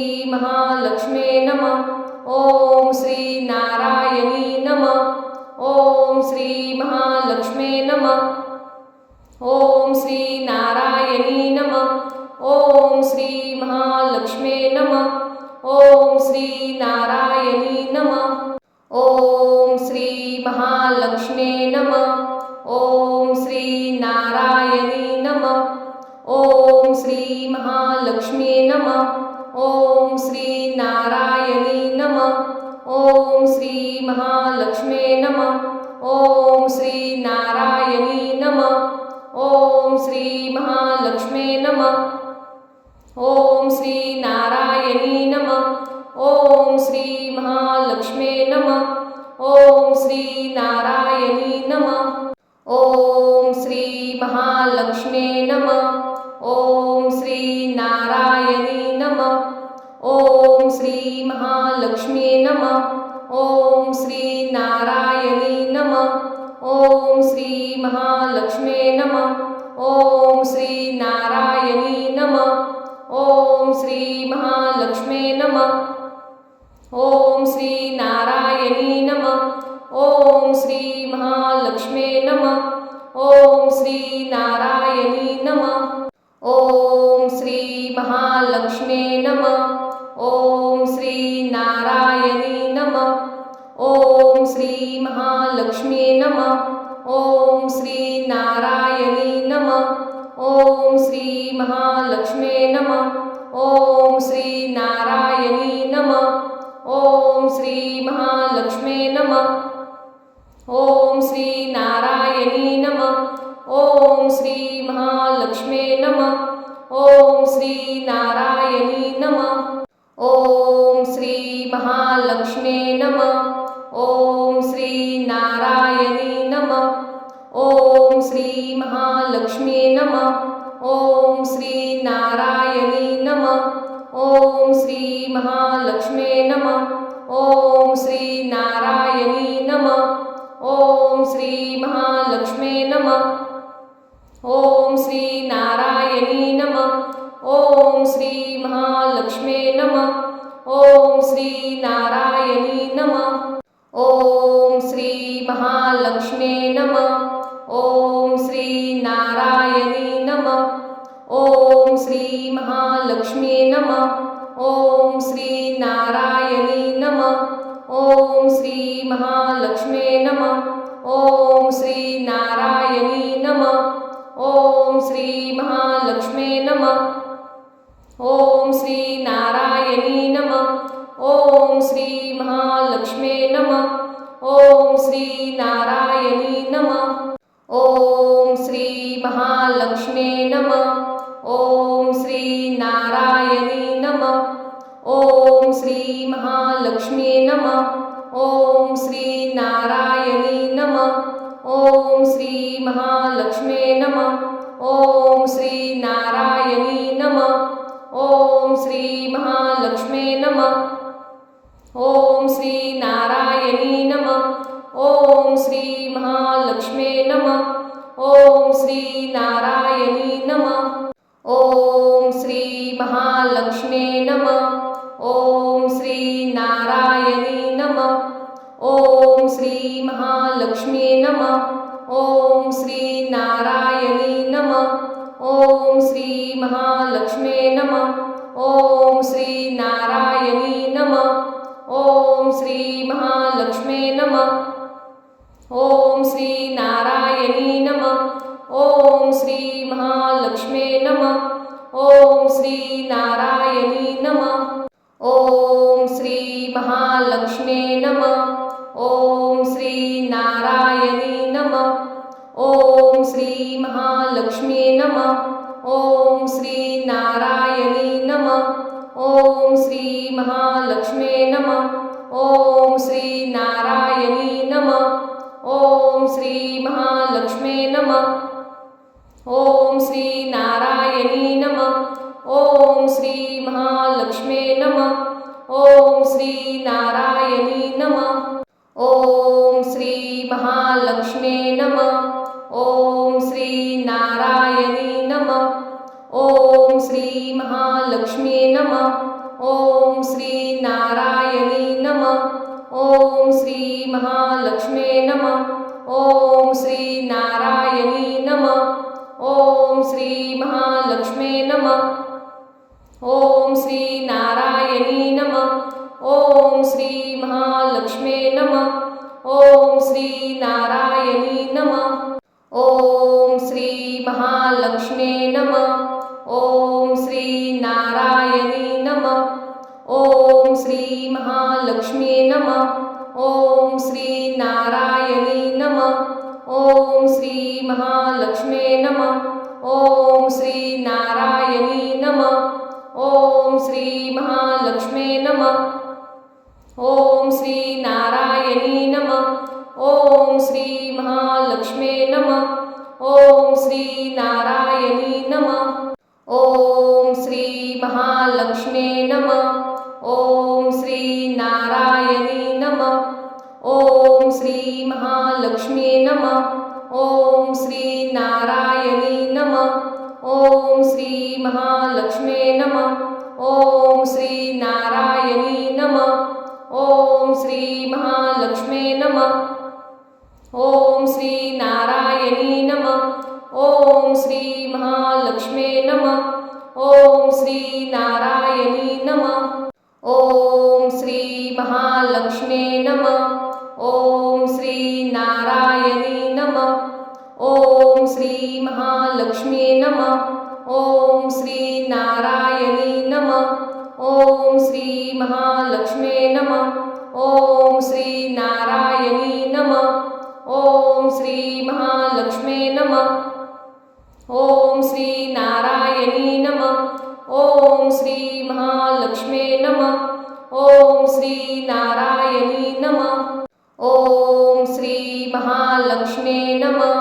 श्री महालक्ष्मे नमः। ओम श्री नारायणी नमः। ओम श्री महालक्ष्मे नमः। ओम श्री नारायणी नमः। ओम श्री महालक्ष्मे नमः। ओम श्री नारायणी नमः। ओम श्री महालक्ष्मे नमः। ओम श्री नारायणी नमः। ओम श्री महालक्ष्मे नमः। ओम श्री नारायणी नमः। ओम श्री महालक्ष्मे नमः। ओम श्री नारायणी नमः। ओम श्री महालक्ष्मे नमः। ओम श्री नारायणी नमः। ओम श्री महालक्ष्मे नमः। ओम श्री नारायणी नमः। ओम श्री महालक्ष्मे नमः। ओम श्री नारायणी नमः। ओम श्री महालक्ष्मे नमः। ओम श्री नारायणी नमः। ओम श्री महालक्ष्मे नमः। ओम श्री नारायणी नमः। ओम श्री महालक्ष्मे नमः। ओम श्री नारायणी नमः। ओम श्री महालक्ष्मे नमः। ओम श्री नारायणी नमः। ओम श्री महालक्ष्मे नमः। ओम श्री नारायणी नमः। ओम श्री महालक्ष्मे नमः। ओम श्री नारायणी नमः। ओम श्री महालक्ष्मे नमः। ओम श्री नारायणी नमः। ओम श्री महालक्ष्मे नमः। ओम श्री नारायणी नमः। ओम श्री महालक्ष्मे नमः। ओम श्री नारायणी नमः। ओम श्री महालक्ष्मे नमः। ओम श्री नारायणी नमः। ओम श्री महालक्ष्मे नमः। ओम श्री नारायणी नमः। ओम श्री महालक्ष्मे नमः। ओम श्री नारायणी नमः। ओम श्री महालक्ष्मे नमः। ओम श्री नारायणी नमः। ओम श्री महालक्ष्मे नमः। ओम श्री नारायणी नमः। ओम श्री महालक्ष्मे नमः। ओम श्री नारायणी नमः। ओम श्री महालक्ष्मे नमः। ओम श्री नारायणी नमः। ओम श्री महालक्ष्मे नमः। ओम श्री नारायणी नमः। ओम श्री महालक्ष्मे नमः। ओम श्री नारायणी नमः। ओम श्री महालक्ष्मे नमः। ओम श्री नारायणी नमः। ओम श्री महालक्ष्मे नमः। ओम श्री नारायणी नमः। ओम श्री महालक्ष्मे नमः। ओम श्री नारायणी नमः। ओम श्री महालक्ष्मे नमः। ओम श्री नारायणी नमः। ओम श्री महालक्ष्मे नमः। ओम श्री नारायणी नमः। ओम श्री महालक्ष्मे नमः। ओम श्री नारायणी नमः। ओम श्री महालक्ष्मे नमः। ओम श्री नारायणी नमः। ओम श्री महालक्ष्मे नमः। ओम श्री नारायणी नमः। ओम श्री महालक्ष्मे नमः। ओम श्री नारायणी नमः। ओम श्री महालक्ष्मे नमः। ओम श्री नारायणी नमः। ओम श्री महालक्ष्मे नमः। ओम श्री नारायणी नमः। ओम श्री महालक्ष्मे नमः। ओम श्री नारायणी नमः। ओम श्री महालक्ष्मे नमः। ओम श्री नारायणी नमः। ओम श्री महालक्ष्मे नमः। ओम श्री नारायणी नमः। ओम श्री महालक्ष्मे नमः। ओम श्री नारायणी नमः। ओम श्री महालक्ष्मे नमः। ओम श्री नारायणी नमः। ओम श्री महालक्ष्मे नमः। ओम श्री नारायणी नमः। ओम श्री महालक्ष्मे नमः। ओम श्री नारायणी नमः। ओम श्री महालक्ष्मी नमः। ओम श्री नारायणी नमः। ओम श्री महालक्ष्मी नमः। ओम श्री नारायणी नमः। ओम श्री महालक्ष्मी नमः। ओम श्री नारायणी नमः। ओम श्री महालक्ष्मी नमः। ओम श्री नारायणी नमः। ओम श्री महालक्ष्मी नमः। ओम श्री नारायणी नमः। ओम श्री महालक्ष्मी नमः। ओम श्री नारायणी नमः। ओम श्री महालक्ष्मी नमः। ओम श्री नारायणी नमः। ओम श्री महालक्ष्मी नमः। ओम श्री नारायणी नमः। ओम श्री महालक्ष्मी नमः। ओम श्री नारायणी नमः। ओम श्री महालक्ष्मी नमः। ओम श्री नारायणी नमः। ओम श्री महालक्ष्मी नमः। ओम श्री नारायणी नमः। ओम श्री महालक्ष्मी नमः। ओम श्री नारायणी नमः। ओम श्री महालक्ष्मी नमः। ओम श्री नारायणी नमः। ओम श्री महालक्ष्मी नमः। ओम श्री नारायणी नमः। ओम श्री महालक्ष्मी नमः। ओम श्री नारायणी नमः। ओम श्री महालक्ष्मी नमः। ओम श्री नारायणी नमः। ओम श्री महालक्ष्मी नमः। ओम श्री नारायणी नमः। ओम श्री महालक्ष्मी नमः। ओम श्री नारायणी नमः। ओम श्री महालक्ष्मी नमः।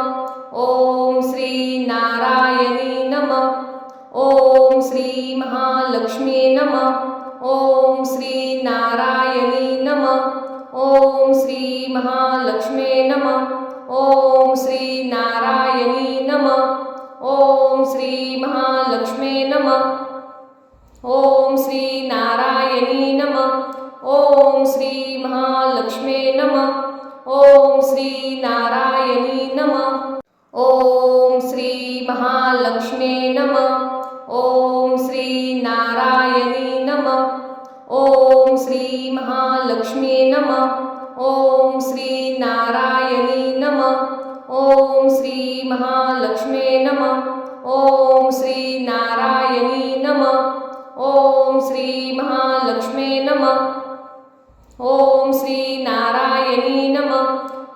ओम श्री नारायणी नमः। ओम श्री महालक्ष्मी नमः। ओम श्री नारायणी नमः। ओम श्री महालक्ष्मी नमः। ओम श्री नारायणी नमः। ओम श्री महालक्ष्मी नमः। ओम श्री नारायणी नमः। ओम श्री महालक्ष्मी नमः। ओम श्री नारायणी नमः। ओम श्री महालक्ष्मी नमः। ओम श्री नारायणी नमः। ओम श्री महालक्ष्मी नमः। ओम श्री नारायणी नमः। ओम श्री महालक्ष्मी नमः। ओम श्री नारायणी नमः। ओम श्री महालक्ष्मी नमः। ओम श्री नारायणी नमः।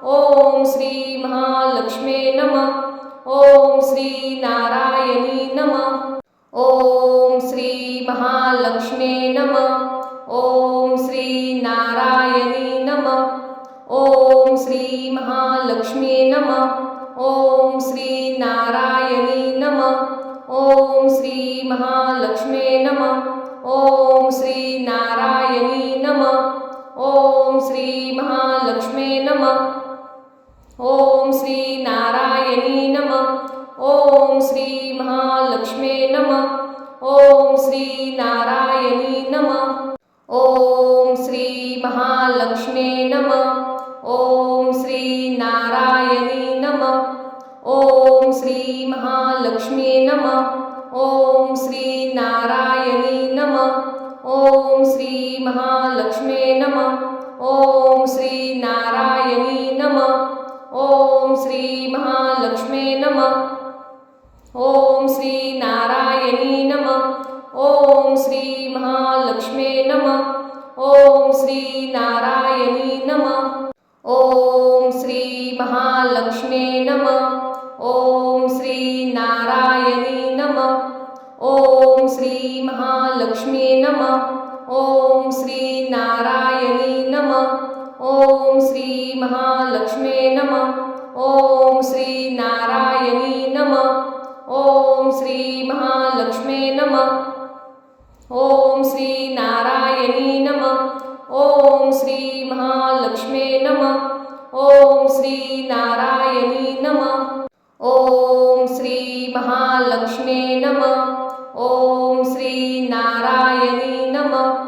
ओम श्री महालक्ष्मी नमः। ओम श्री नारायणी नमः। ओम श्री महालक्ष्मी नमः। ओम श्री नारायणी नमः। ओम श्री महालक्ष्मी नमः। ओम श्री नारायणी नमः। ओम श्री महालक्ष्मी नमः। ओम श्री नारायणी नमः। ओम श्री महालक्ष्मी नमः। ओम श्री नारायणी नमः। ओम श्री महालक्ष्मी नमः। ओम श्री नारायणी नमः। ओम श्री महालक्ष्मी नमः। ओम श्री नारायणी नमः। ओम श्री महालक्ष्मी नमः। ओम श्री नारायणी नमः। ओम श्री महालक्ष्मी नमः। ओम श्री नारायणी नमः। ओम श्री महालक्ष्मी नमः। ओम श्री नारायणी नमः। ओम श्री महालक्ष्मी नमः। ओम श्री नारायणी नमः। ओम श्री महालक्ष्मी नमः। ओम श्री नारायणी नमः। ओम श्री महालक्ष्मी नमः। ओम श्री नारायणी नमः। ओम श्री महालक्ष्मी नमः। ओम श्री नारायणी नमः। ओम श्री महालक्ष्मी नमः। ओम श्री नारायणी नमः। ओम श्री महालक्ष्मी नमः। ओम श्री नारायणी नमः। ओम श्री महालक्ष्मी नमः। ओम श्री नारायणी नमः।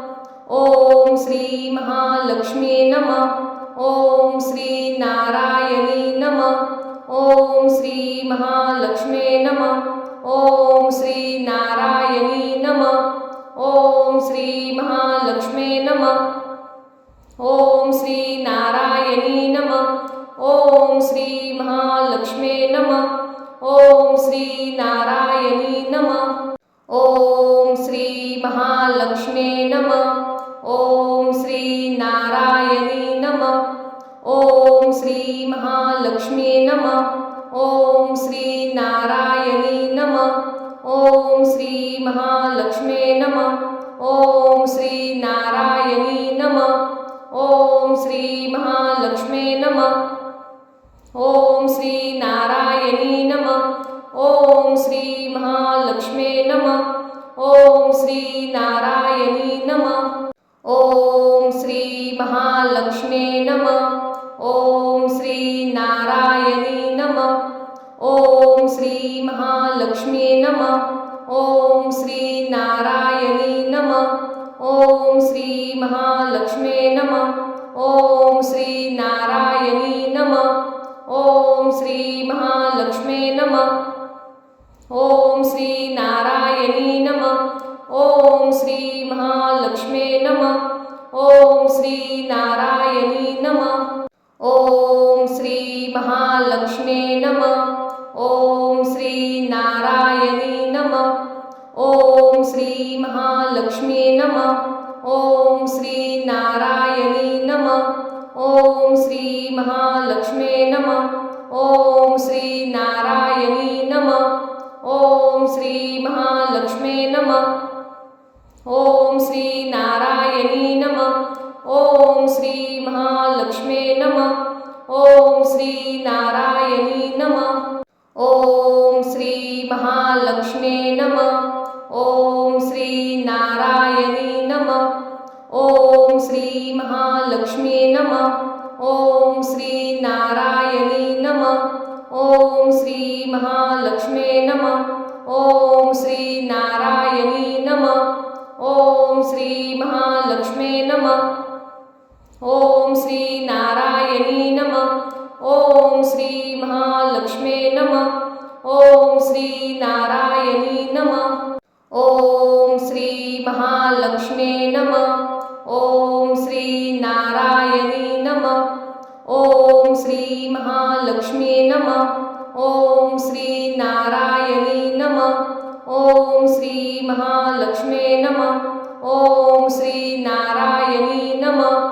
ओम श्री महालक्ष्मी नमः। ओम श्री नारायणी नमः। ओम श्री महालक्ष्मी नमः। ओम श्री नारायणी नमः। ओम श्री महालक्ष्मी नमः। ओम श्री नारायणी नमः। ओम श्री महालक्ष्मी नमः। ओम श्री नारायणी नमः। ओम श्री महालक्ष्मी नमः। ओम श्री नारायणी नमः। ओम श्री महालक्ष्मी नमः। ओम श्री नारायणी नमः। ओम श्री महालक्ष्मी नमः। ओम श्री नारायणी नमः। ओम श्री महालक्ष्मी नमः। ओम श्री नारायणी नमः। ओम श्री महालक्ष्मी नमः। ओम श्री नारायणी नमः। ओम श्री महालक्ष्मी नमः। ओम श्री नारायणी नमः। ओम श्री महालक्ष्मी नमः। ओम श्री नारायणी नमः। ओम श्री महालक्ष्मी नमः। ओम श्री नारायणी नमः। ओम श्री महालक्ष्मी नमः। ओम श्री नारायणी नमः। ओम श्री महालक्ष्मी नमः। ओम श्री नारायणी नमः। ओम श्री महालक्ष्मी नमः। ओम श्री नारायणी नमः। ओम श्री महालक्ष्मी नमः। ओम श्री नारायणी नमः। ओम श्री महालक्ष्मी नमः। ओम श्री नारायणी नमः। ओम श्री महालक्ष्मी नमः। ओम श्री नारायणी नमः। ओम श्री महालक्ष्मी नमः। ओम श्री नारायणी नमः। ओम श्री महालक्ष्मी नमः। ओम श्री नारायणी नमः। ओम श्री महालक्ष्मी नमः। ओम श्री नारायणी नमः। ओम श्री महालक्ष्मी नमः। ओम श्री नारायणी नमः। ओम श्री महालक्ष्मी नमः। ओम श्री नारायणी नमः। ओम श्री महालक्ष्मी नमः। ओम श्री नारायणी नमः। ओम श्री महालक्ष्मी नमः। ओम श्री नारायणी नमः। ओम श्री महालक्ष्मी नमः। ओम श्री नारायणी नमः। ओम श्री महालक्ष्मी नमः। ओम श्री नारायणी नमः।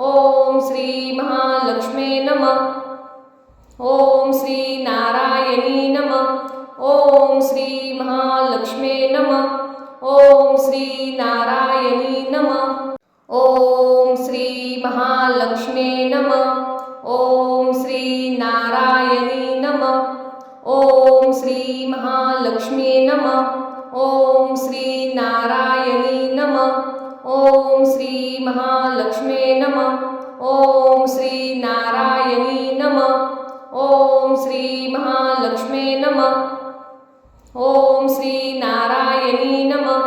ओम श्री महालक्ष्मी नमः। ओम श्री नारायणी नमः। ओम श्री महालक्ष्मी नमः। ओम श्री नारायणी नमः। ओम श्री महालक्ष्मी नमः। ओम श्री नारायणी नमः। ओम श्री महालक्ष्मी नमः। ओम श्री नारायणी नमः। ओम श्री महालक्ष्मी नमः। ओम श्री नारायणी नमः। ओम श्री महालक्ष्मी नमः। ओम श्री नारायणी नमः।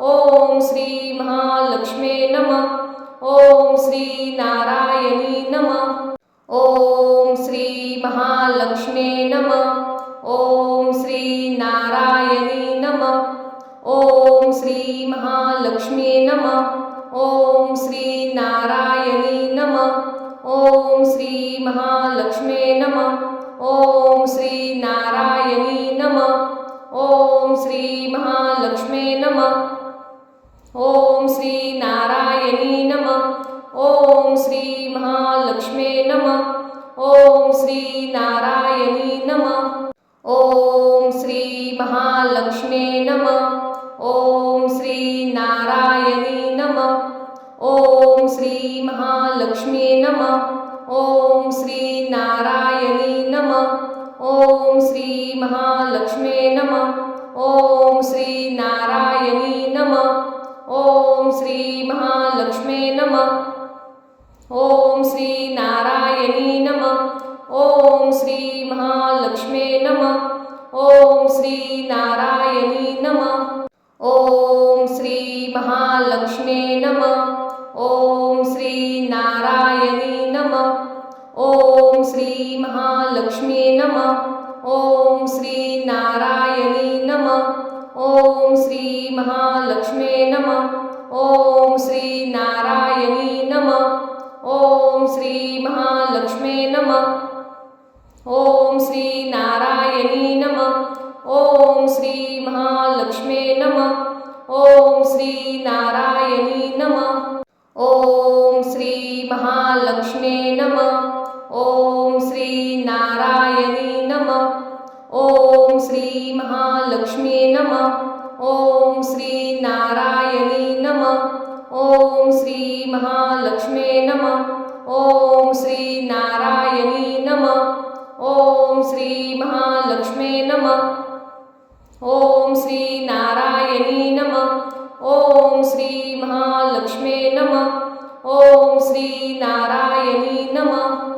ओम श्री महालक्ष्मी नमः। ओम श्री नारायणी नमः। ओम श्री महालक्ष्मी नमः। ओम श्री नारायणी नमः। ओम श्री महालक्ष्मी नमः। ओम श्री नारायणी नमः। ओम श्री महालक्ष्मी नमः। ओम श्री नारायणी नमः। ओम श्री महालक्ष्मी नमः। ओम श्री नारायणी नमः। ओम श्री महालक्ष्मी नमः। ओम श्री नारायणी नमः। ओम श्री महालक्ष्मी नमः। ओम श्री नारायणी नमः। ओम श्री महालक्ष्मी नमः। ओम श्री नारायणी नमः। ओम श्री महालक्ष्मी नमः। ओम श्री नारायणी नमः। ओम श्री महालक्ष्मी नमः। ओम श्री नारायणी नमः। ओम श्री महालक्ष्मी नमः। ओम श्री नारायणी नमः। ओम श्री महालक्ष्मी नमः। ओम श्री नारायणी नमः। ओम श्री महालक्ष्मी नमः। ओम श्री नारायणी नमः। ओम श्री महालक्ष्मी नमः। ओम श्री नारायणी नमः। ओम श्री महालक्ष्मी नमः। ओम श्री नारायणी नमः। ओम श्री महालक्ष्मी नमः। ओम श्री नारायणी नमः। ओम श्री महालक्ष्मी नमः। ओम श्री नारायणी नमः। ओम श्री महालक्ष्मी नमः। ओम श्री नारायणी नमः। ओम श्री महालक्ष्मी नमः। ओम श्री नारायणी नमः। ओम श्री महालक्ष्मी नमः। ओम श्री नारायणी नमः। ओम श्री महालक्ष्मी नमः। ओम श्री नारायणी नमः।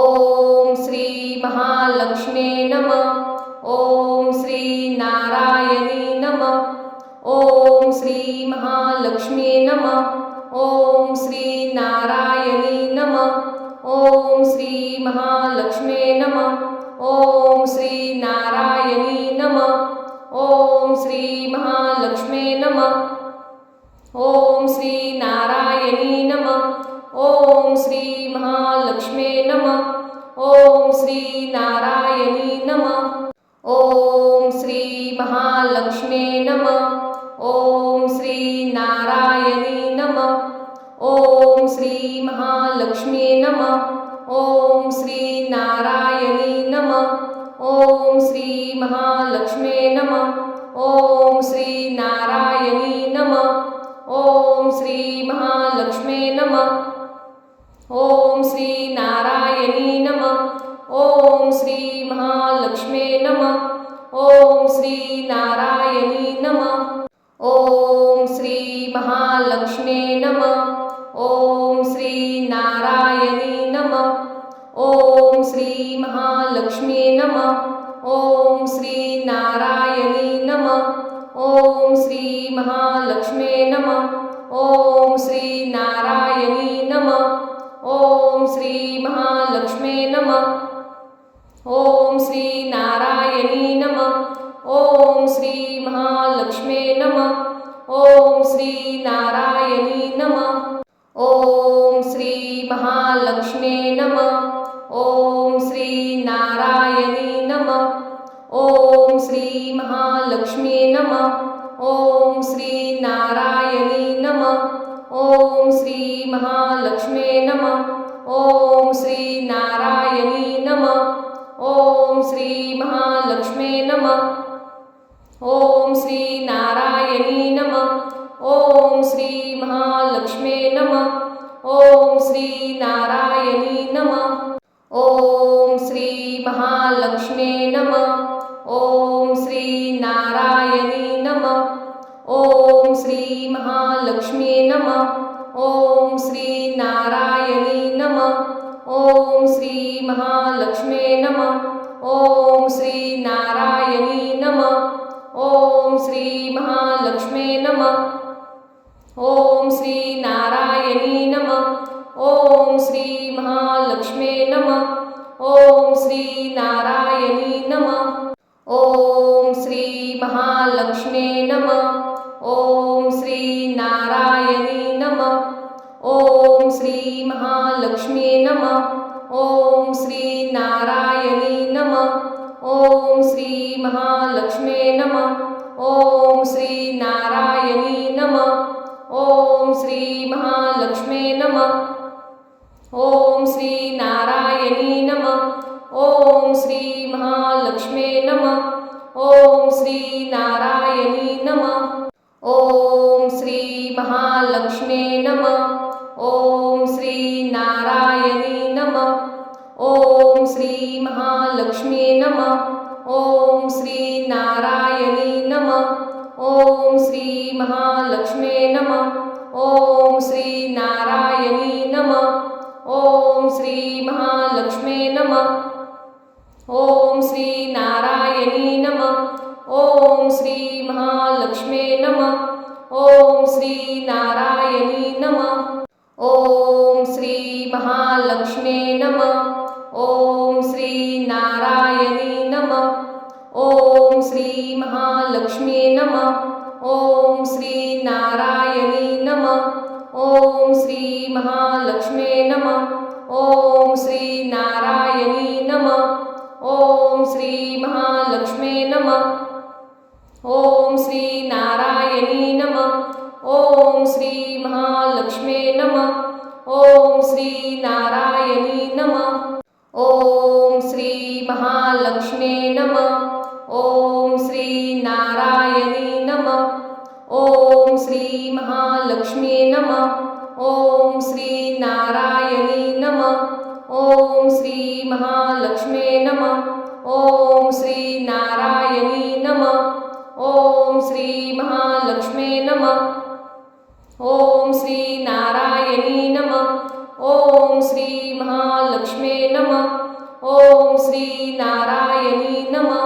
ओम श्री महालक्ष्मी नमः। ओम श्री नारायणी नमः। ओम श्री महालक्ष्मी नमः। ओम श्री नारायणी नमः। ओम श्री महालक्ष्मी नमः। ओम श्री नारायणी नमः। ओम श्री महालक्ष्मी नमः। ओम श्री नारायणी नमः। ओम श्री महालक्ष्मी नमः। ओम श्री नारायणी नमः। ओम श्री महालक्ष्मी नमः। ओम श्री नारायणी नमः। ओम श्री महालक्ष्मी नमः। ओम श्री नारायणी नमः। ओम श्री महालक्ष्मी नमः। ओम श्री नारायणी नमः। ओम श्री महालक्ष्मी नमः। ओम श्री नारायणी नमः। ओम श्री महालक्ष्मी नमः। ओम श्री नारायणी नमः। ओम श्री महालक्ष्मी नमः। ओम श्री नारायणी नमः। ओम श्री महालक्ष्मी नमः। ओम श्री नारायणी नमः। ओम श्री महालक्ष्मी नमः। ओम श्री नारायणी नमः। ओम श्री महालक्ष्मी नमः। ओम श्री नारायणी नमः। ओम श्री महालक्ष्मी नमः। ओम श्री नारायणी नमः। ओम श्री महालक्ष्मी नमः। ओम श्री नारायणी नमः। ओम श्री महालक्ष्मी नमः। ओम श्री नारायणी नमः। ओम श्री महालक्ष्मी नमः। ओम श्री नारायणी नमः। ओम श्री महालक्ष्मी नमः। ओम श्री नारायणी नमः। ओम श्री महालक्ष्मी नमः। ओम श्री नारायणी नमः। ओम श्री महालक्ष्मी नमः। ओम श्री नारायणी नमः। ओम श्री महालक्ष्मी नमः। ओम श्री नारायणी नमः। ओम श्री महालक्ष्मी नमः। ओम श्री नारायणी नमः। ओम श्री महालक्ष्मी नमः। ओम श्री नारायणी नमः। ओम श्री महालक्ष्मी नमः। ओम श्री नारायणी नमः। ओम श्री महालक्ष्मी नमः। ओम श्री नारायणी नमः। ओम श्री महालक्ष्मी नमः। ओम श्री नारायणी नमः। ओम श्री महालक्ष्मी नमः। ओम श्री नारायणी नमः। ओम श्री महालक्ष्मी नमः। ओम श्री नारायणी नमः। ओम श्री महालक्ष्मी नमः। ओम श्री नारायणी नमः। ओम श्री महालक्ष्मी नमः। ओम श्री नारायणी नमः। ओम श्री महालक्ष्मी नमः। ओम श्री नारायणी नमः। ओम श्री महालक्ष्मी नमः। ओम श्री नारायणी नमः। ओम श्री महालक्ष्मी नमः। ओम श्री नारायणी नमः। ओम श्री महालक्ष्मी नमः। ओम श्री नारायणी नमः। महालक्ष्मे नमः। ओम श्री नारायणी नमः। ओम श्री महालक्ष्मी नमः। ओम श्री नारायणी नमः। ओम श्री महालक्ष्मी नमः। ओम श्री नारायणी नमः। ओम श्री महालक्ष्मी नमः। ओम श्री नारायणी नमः। ओम श्री महालक्ष्मी नमः। ओम श्री नारायणी नमः। ओम श्री महालक्ष्मी नमः। ओम श्री नारायणी नमः। ओम श्री महालक्ष्मी नमः। ओम श्री नारायणी नमः। ओम श्री महालक्ष्मी नमः। ओम श्री नारायणी नमः। ओम श्री महालक्ष्मी नमः। ओम श्री नारायणी नमः। ओम श्री महालक्ष्मी नमः। ओम श्री नारायणी नमः।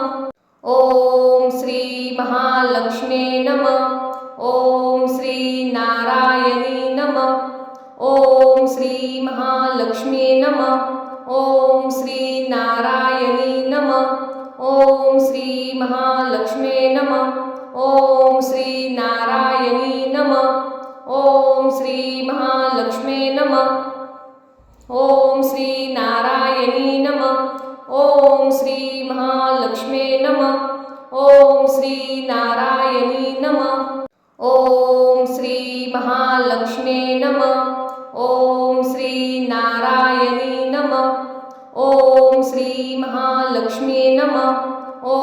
ओम श्री महालक्ष्मी नमः। ओम श्री नारायणी नमः। ओम श्री महालक्ष्मी नमः। ओम श्री नारायणी नमः। ओम श्री महालक्ष्मी नमः। ओम श्री नारायणी नमः। ओम श्री महालक्ष्मी नमः। ओम श्री नारायणी नमः। ओम श्री महालक्ष्मी नमः। ओम श्री नारायणी नमः। ओम श्री महालक्ष्मी नमः। ओम श्री नारायणी नमः। ओम श्री महालक्ष्मी नमः।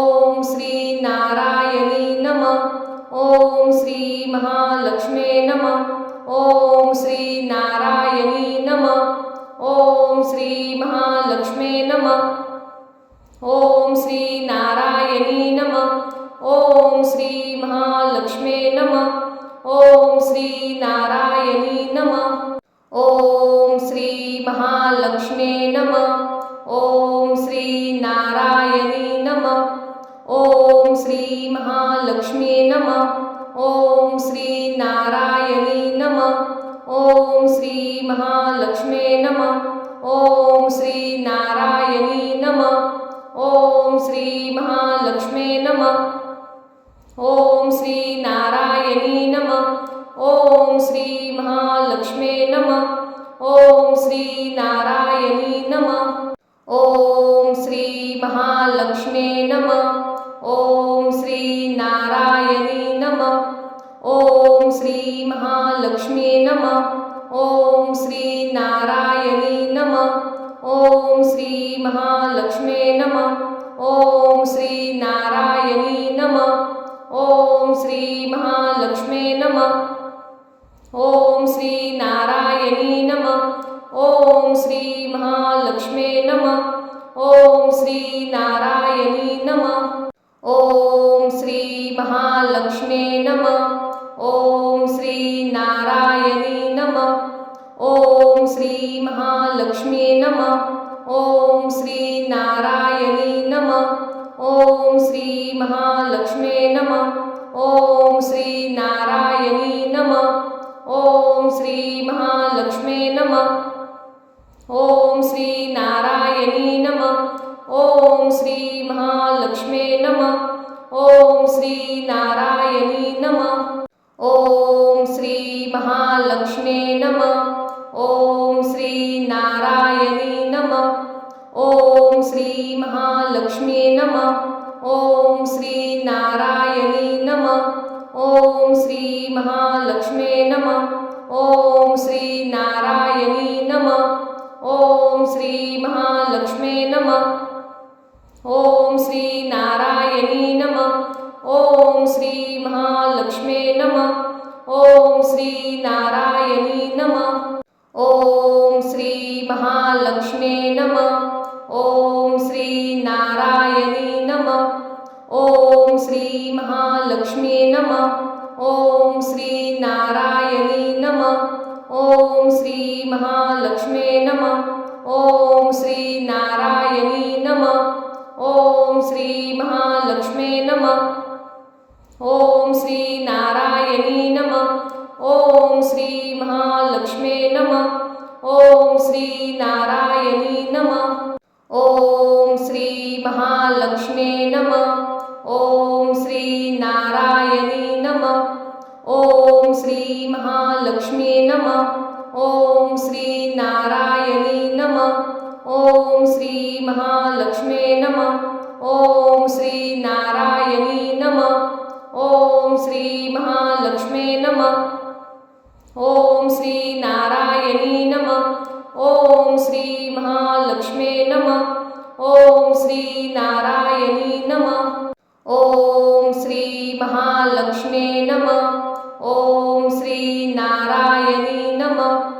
ओम श्री नारायणी नमः। ओम श्री महालक्ष्मी नमः। ओम श्री नारायणी नमः। ओम श्री महालक्ष्मी नमः। ओम श्री नारायणी नमः। ओम श्री महालक्ष्मी नमः। ओम श्री नारायणी नमः। ओम श्री महालक्ष्मी नमः। ओम श्री नारायणी नमः। ओम श्री महालक्ष्मी नमः। ओम श्री नारायणी नमः। ओम श्री महालक्ष्मी नमः। ओम श्री नारायणी नमः। ओम श्री महालक्ष्मी नमः। ओम श्री नारायणी नमः। ओम श्री महालक्ष्मी नमः। ओम श्री नारायणी नमः। ओम श्री महालक्ष्मी नमः। ओम श्री नारायणी नमः। ओम श्री महालक्ष्मी नमः। ओम श्री नारायणी नमः। ओम श्री महालक्ष्मी नमः। ओम श्री नारायणी नमः। ओम श्री महालक्ष्मी नमः। ओम श्री नारायणी नमः। ओम श्री महालक्ष्मी नमः। ओम श्री नारायणी नमः। ओम श्री महालक्ष्मी नमः। ओम श्री नारायणी नमः। ओम श्री महालक्ष्मी नमः। ओम श्री नारायणी नमः। ओम श्री महालक्ष्मी नमः। ओम श्री नारायणी नमः। ओम श्री महालक्ष्मी नमः। ओम श्री नारायणी नमः। ओम श्री महालक्ष्मी नमः। ओम श्री नारायणी नमः। ओम श्री महालक्ष्मी नमः। ओम श्री नारायणी नमः। ओम श्री महालक्ष्मी नमः। ओम श्री नारायणी नमः। ओम श्री महालक्ष्मी नमः। ओम श्री नारायणी नमः। ओम श्री महालक्ष्मी नमः। ओम श्री नारायणी नमः। ओम श्री महालक्ष्मी नमः। ओम श्री नारायणी नमः। ओम श्री महालक्ष्मी नमः। ओम श्री नारायणी नमः। ओम श्री महालक्ष्मी नमः। ओम श्री नारायणी नमः। ओम श्री महालक्ष्मी नमः। ओम श्री नारायणी नमः। ओम श्री महालक्ष्मी नमः। ओम श्री नारायणी नमः। ओम श्री महालक्ष्मी नमः। ओम श्री नारायणी नमः। ओम श्री महालक्ष्मी नमः। ओम श्री नारायणी नमः। ओम श्री महालक्ष्मी नमः। ओम श्री नारायणी नमः। ओम श्री महालक्ष्मी नमः। ओम श्री नारायणी नमः। ओम श्री महालक्ष्मी नमः। ओम श्री नारायणी नमः। ओम श्री महालक्ष्मी नमः। ओम श्री नारायणी नमः। ओम श्री महालक्ष्मी नमः। ओम श्री नारायणी नमः।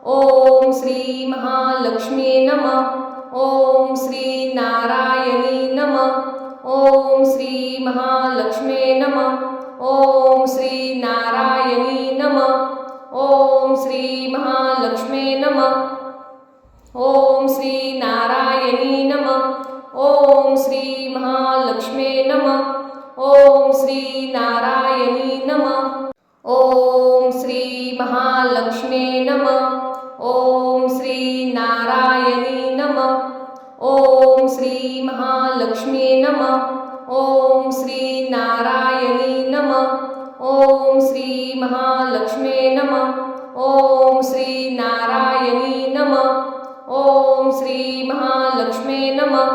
ओम श्री महालक्ष्मी नमः। ओम श्री नारायणी नमः। ओम श्री महालक्ष्मी नमः। ओम श्री नारायणी नमः। ओम श्री महालक्ष्मी नमः। ओम श्री नारायणी नमः। ओम श्री महालक्ष्मी नमः। ओम श्री नारायणी नमः। ओम श्री महालक्ष्मी नमः। ओम श्री नारायणी नमः। ओम श्री महालक्ष्मी नमः। ओम श्री नारायणी नमः। ओम श्री महालक्ष्मी नमः। ओम श्री नारायणी नमः। ओम श्री महालक्ष्मी नमः।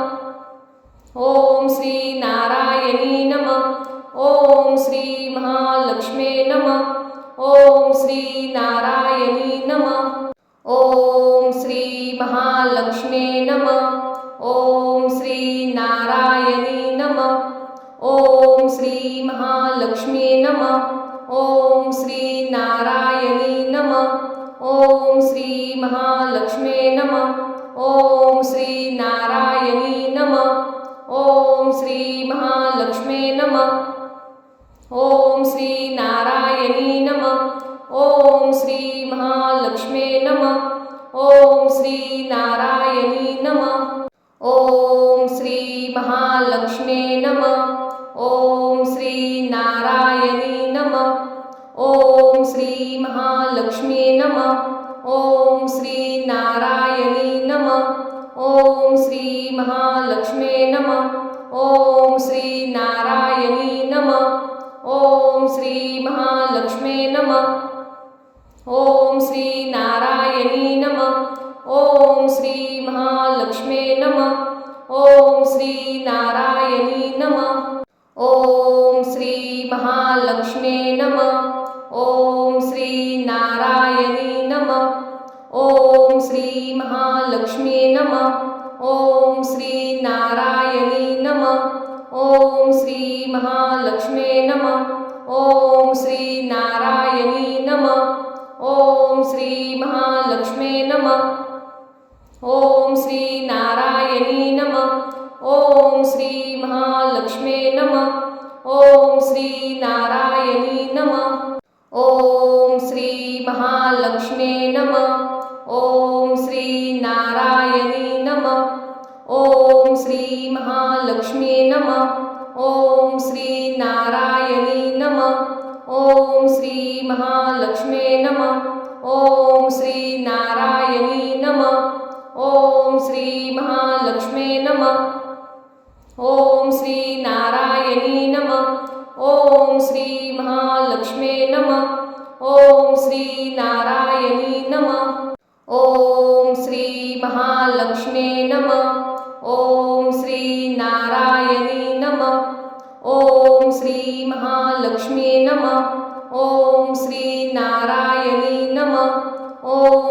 ओम श्री नारायणी नमः। ओम श्री महालक्ष्मी नमः। ओम श्री नारायणी नमः। ओम श्री महालक्ष्मी नमः। ओम श्री नारायणी नमः। ओम श्री महालक्ष्मी नमः। ओम श्री नारायणी नमः। ओम श्री महालक्ष्मी नमः। ओम श्री नारायणी नमः। ओम श्री महालक्ष्मी नमः। ओम श्री नारायणी नमः। ओम श्री महालक्ष्मी नमः। ओम श्री नारायणी नमः। ओम श्री महालक्ष्मी नमः। ओम श्री नारायणी नमः। ओम श्री महालक्ष्मी नमः। ओम श्री नारायणी नमः। ओम श्री महालक्ष्मी नमः। ओम श्री नारायणी नमः। ओम श्री महालक्ष्मी नमः। ओम श्री नारायणी नमः। ओम श्री महालक्ष्मी नमः। ओम श्री नारायणी नमः। ओम श्री महालक्ष्मी नमः। ओम श्री नारायणी नमः। ओम श्री महालक्ष्मी नमः। ओम श्री नारायणी नमः। ओम श्री महालक्ष्मी नमः। ओम श्री नारायणी नमः। ओम श्री महालक्ष्मी नमः। ओम श्री नारायणी नमः। ओम श्री महालक्ष्मी नमः। ओम श्री नारायणी नमः। ओम श्री महालक्ष्मी नमः। ओम श्री नारायणी नमः। ओम श्री महालक्ष्मी नमः। ओम श्री नारायणी नमः। ओम श्री महालक्ष्मी नमः। ओम श्री नारायणी नमः। ओम श्री महालक्ष्मी नमः। ओम श्री नारायणी नमः। ओम श्री महालक्ष्मी नमः। ओम श्री नारायणी नमः। ओम श्री महालक्ष्मी नमः। ओम श्री नारायणी नमः। ओम श्री महालक्ष्मी नमः। ओम श्री नारायणी नमः। ओम